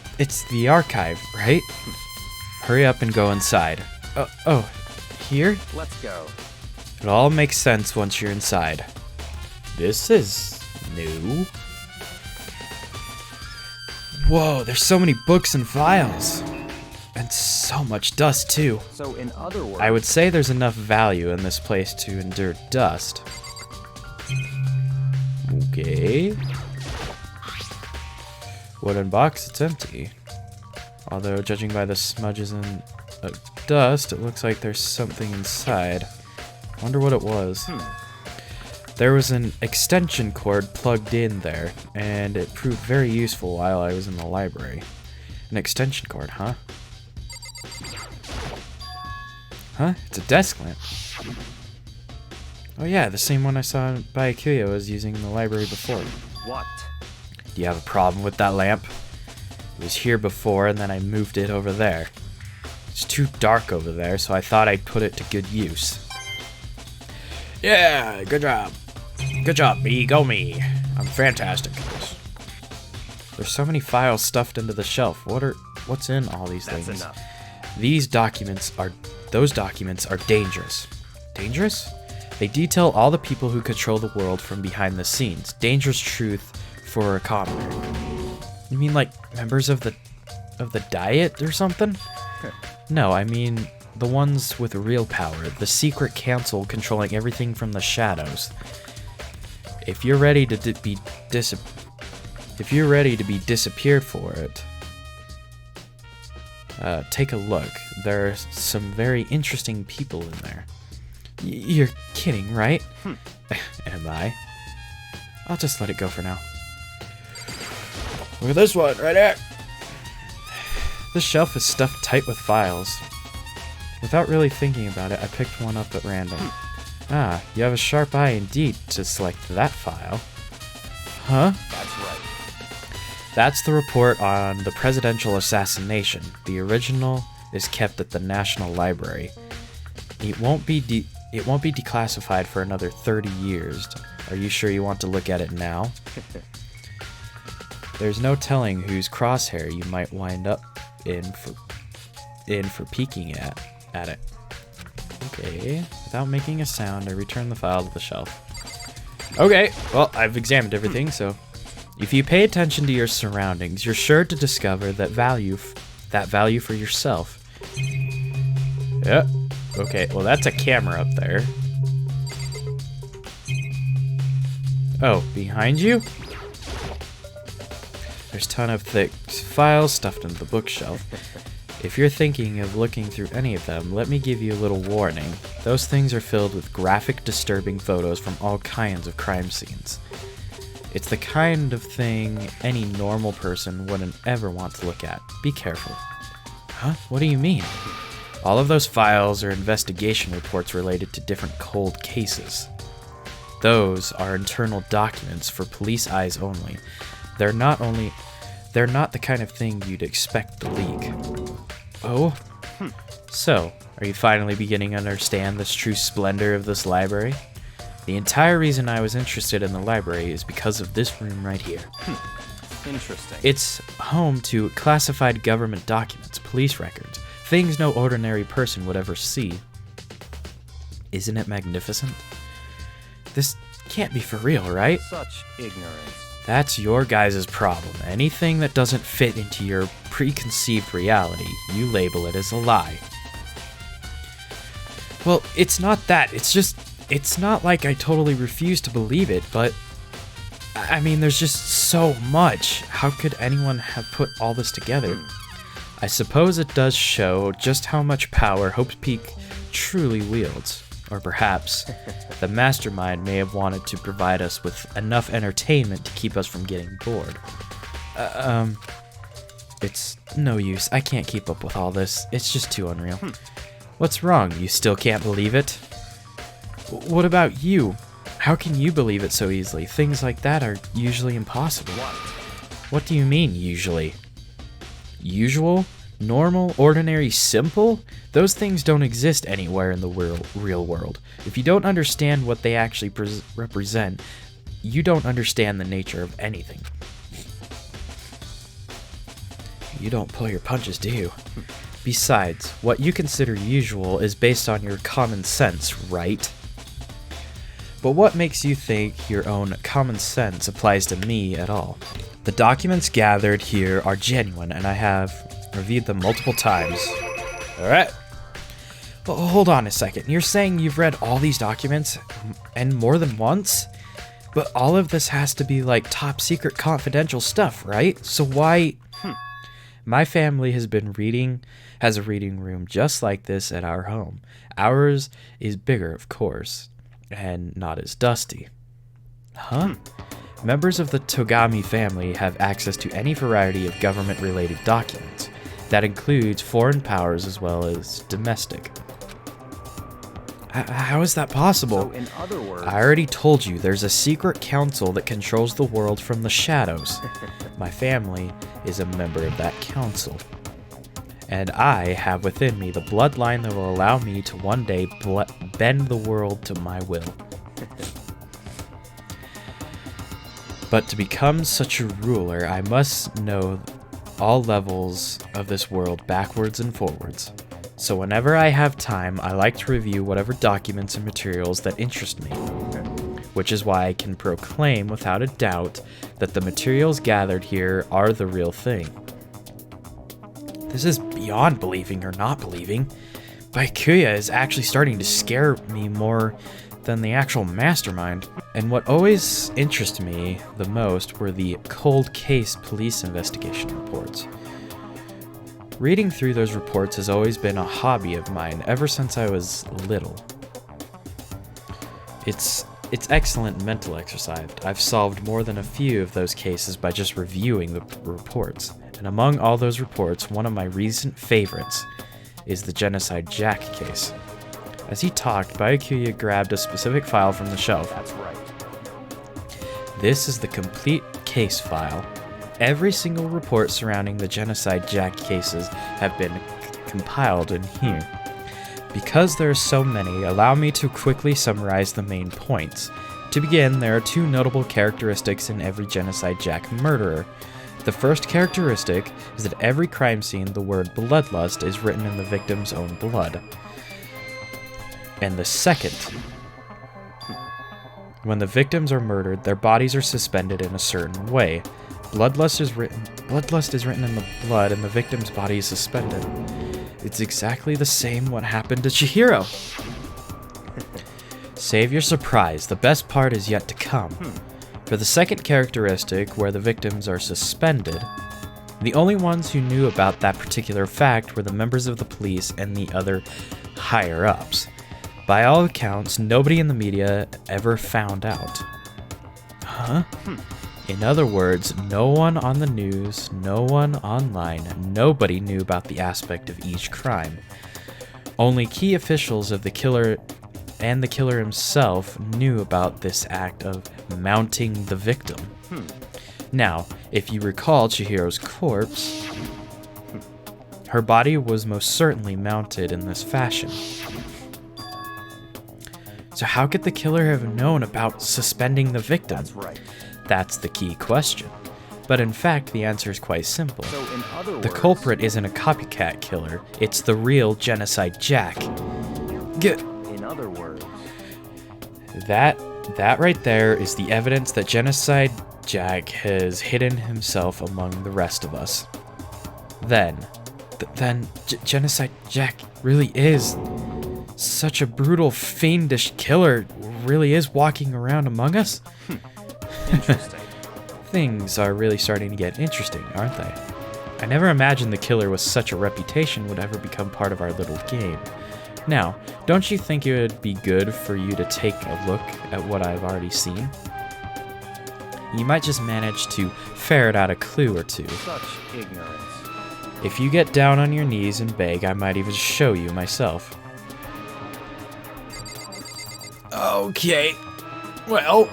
the archive, right? Hurry up and go inside. Oh, here? Let's go. It all makes sense once you're inside. This is new. Whoa, there's so many books and files. And so much dust, too. So in other words... I would say there's enough value in this place to endure dust. Okay. Wooden box, it's empty. Although, judging by the smudges and dust, it looks like there's something inside. Wonder what it was. There was an extension cord plugged in there, and it proved very useful while I was in the library. An extension cord, huh? Huh? It's a desk lamp. Oh yeah, the same one I saw by Akuya was using in the library before. What? Do you have a problem with that lamp? It was here before, and then I moved it over there. It's too dark over there, so I thought I'd put it to good use. Yeah, good job. Good job, me. Go me. I'm fantastic at this. There's so many files stuffed into the shelf. What's in all these things? That's enough. Those documents are dangerous. Dangerous? They detail all the people who control the world from behind the scenes. Dangerous truth for a commoner. You mean like members of the Diet or something? No, I mean the ones with real power, the secret council controlling everything from the shadows. If you're ready to be disappeared for it, take a look. There are some very interesting people in there. You're kidding, right? Am I? I'll just let it go for now. Look at this one, right there. This shelf is stuffed tight with files. Without really thinking about it, I picked one up at random. Ah, you have a sharp eye indeed to select that file. Huh? That's right. That's the report on the presidential assassination. The original is kept at the National Library. It won't be declassified for another 30 years. Are you sure you want to look at it now? There's no telling whose crosshair you might wind up in for peeking at it. Okay, without making a sound, I return the file to the shelf. Okay, well, I've examined everything, so if you pay attention to your surroundings, you're sure to discover that value for yourself. Yep. Okay, well, that's a camera up there. Oh, behind you? There's a ton of thick files stuffed into the bookshelf. If you're thinking of looking through any of them, let me give you a little warning. Those things are filled with graphic, disturbing photos from all kinds of crime scenes. It's the kind of thing any normal person wouldn't ever want to look at. Be careful. Huh? What do you mean? All of those files are investigation reports related to different cold cases. Those are internal documents for police eyes only. They're not the kind of thing you'd expect to leak. Oh? So, are you finally beginning to understand the true splendor of this library? The entire reason I was interested in the library is because of this room right here. Interesting. It's home to classified government documents, police records, things no ordinary person would ever see. Isn't it magnificent? This can't be for real, right? Such ignorance. That's your guys' problem. Anything that doesn't fit into your preconceived reality, you label it as a lie. Well, it's not that. It's not like I totally refuse to believe it, but I mean, there's just so much. How could anyone have put all this together? I suppose it does show just how much power Hope's Peak truly wields. Or perhaps the mastermind may have wanted to provide us with enough entertainment to keep us from getting bored. It's no use. I can't keep up with all this. It's just too unreal. What's wrong? You still can't believe it? What about you? How can you believe it so easily? Things like that are usually impossible. What do you mean, usually? Usual? Normal? Ordinary? Simple? Those things don't exist anywhere in the real world. If you don't understand what they actually represent, you don't understand the nature of anything. You don't pull your punches, do you? Besides, what you consider usual is based on your common sense, right? But what makes you think your own common sense applies to me at all? The documents gathered here are genuine, and I have reviewed them multiple times. Alright. Well, hold on a second. You're saying you've read all these documents and more than once? But all of this has to be like top secret confidential stuff, right? So why... My family has a reading room just like this at our home. Ours is bigger, of course, and not as dusty. Huh? Members of the Togami family have access to any variety of government-related documents. That includes foreign powers as well as domestic. How is that possible? So in other words, I already told you there's a secret council that controls the world from the shadows. My family is a member of that council. And I have within me the bloodline that will allow me to one day bend the world to my will. But to become such a ruler, I must know all levels of this world backwards and forwards. So whenever I have time, I like to review whatever documents and materials that interest me. Which is why I can proclaim without a doubt that the materials gathered here are the real thing. This is beyond believing or not believing. Byakuya is actually starting to scare me more than the actual mastermind. And what always interested me the most were the cold case police investigation reports. Reading through those reports has always been a hobby of mine ever since I was little. It's excellent mental exercise. I've solved more than a few of those cases by just reviewing the reports. And among all those reports, one of my recent favorites is the Genocide Jack case. As he talked, Byakuya grabbed a specific file from the shelf. that's right. This is the complete case file. Every single report surrounding the Genocide Jack cases have been compiled in here. Because there are so many, allow me to quickly summarize the main points. To begin, there are two notable characteristics in every Genocide Jack murderer. The first characteristic is that every crime scene, the word bloodlust is written in the victim's own blood. And the second, when the victims are murdered, their bodies are suspended in a certain way. Bloodlust is written in the blood and the victim's body is suspended. It's exactly the same what happened to Chihiro. Save your surprise, the best part is yet to come. For the second characteristic, where the victims are suspended, the only ones who knew about that particular fact were the members of the police and the other higher-ups. By all accounts, nobody in the media ever found out. Huh? In other words, no one on the news, no one online, nobody knew about the aspect of each crime. Only key officials of the killer and the killer himself knew about this act of mounting the victim. Now, if you recall Chihiro's corpse, her body was most certainly mounted in this fashion. So how could the killer have known about suspending the victim? That's right. That's the key question. But in fact, the answer is quite simple. So in other words, The culprit isn't a copycat killer, it's the real Genocide Jack. in other words, That right there is the evidence that Genocide Jack has hidden himself among the rest of us. Then Genocide Jack really is such a brutal, fiendish killer, really is walking around among us? interesting. Things are really starting to get interesting, aren't they? I never imagined the killer with such a reputation would ever become part of our little game. Now, don't you think it would be good for you to take a look at what I've already seen? You might just manage to ferret out a clue or two. Such ignorance. If you get down on your knees and beg, I might even show you myself. Okay. Well,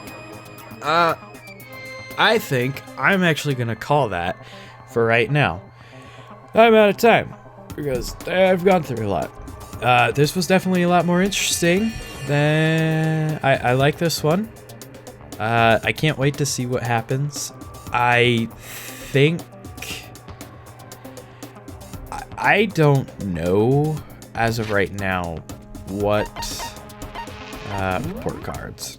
I think I'm actually gonna call that for right now. I'm out of time because I've gone through a lot. This was definitely a lot more interesting than I like this one. I can't wait to see what happens. I think I don't know as of right now what report cards.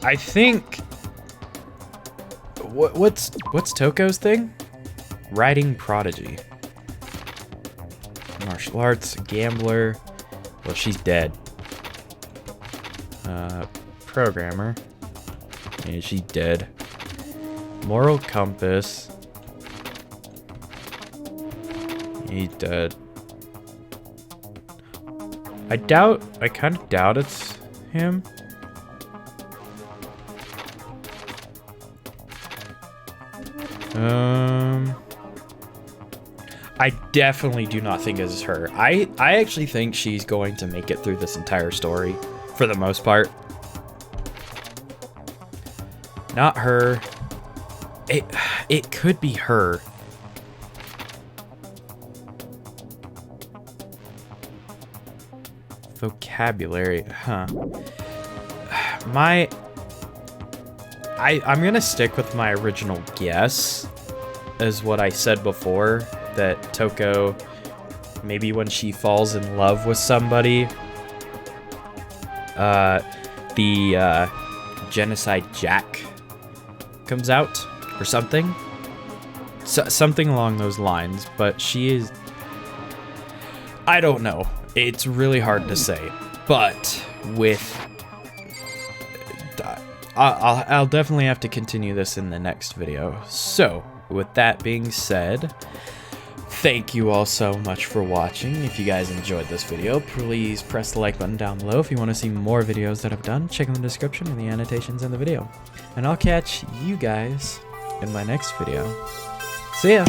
I think what's Toko's thing? Riding prodigy. Martial arts, gambler. Well, she's dead. Programmer. Yeah, she's dead. Moral compass. He's dead. I kind of doubt it's him. I definitely do not think it's her. I actually think she's going to make it through this entire story, for the most part. Not her. It could be her. Vocabulary, huh? I'm gonna stick with my original guess, as what I said before, that Toko, maybe when she falls in love with somebody, the Genocide Jack comes out, or something. Something along those lines, but she is... I don't know. It's really hard to say, but with... I'll definitely have to continue this in the next video. So, with that being said, thank you all so much for watching. If you guys enjoyed this video, please press the like button down below. If you want to see more videos that I've done, check in the description and the annotations in the video. And I'll catch you guys in my next video. See ya!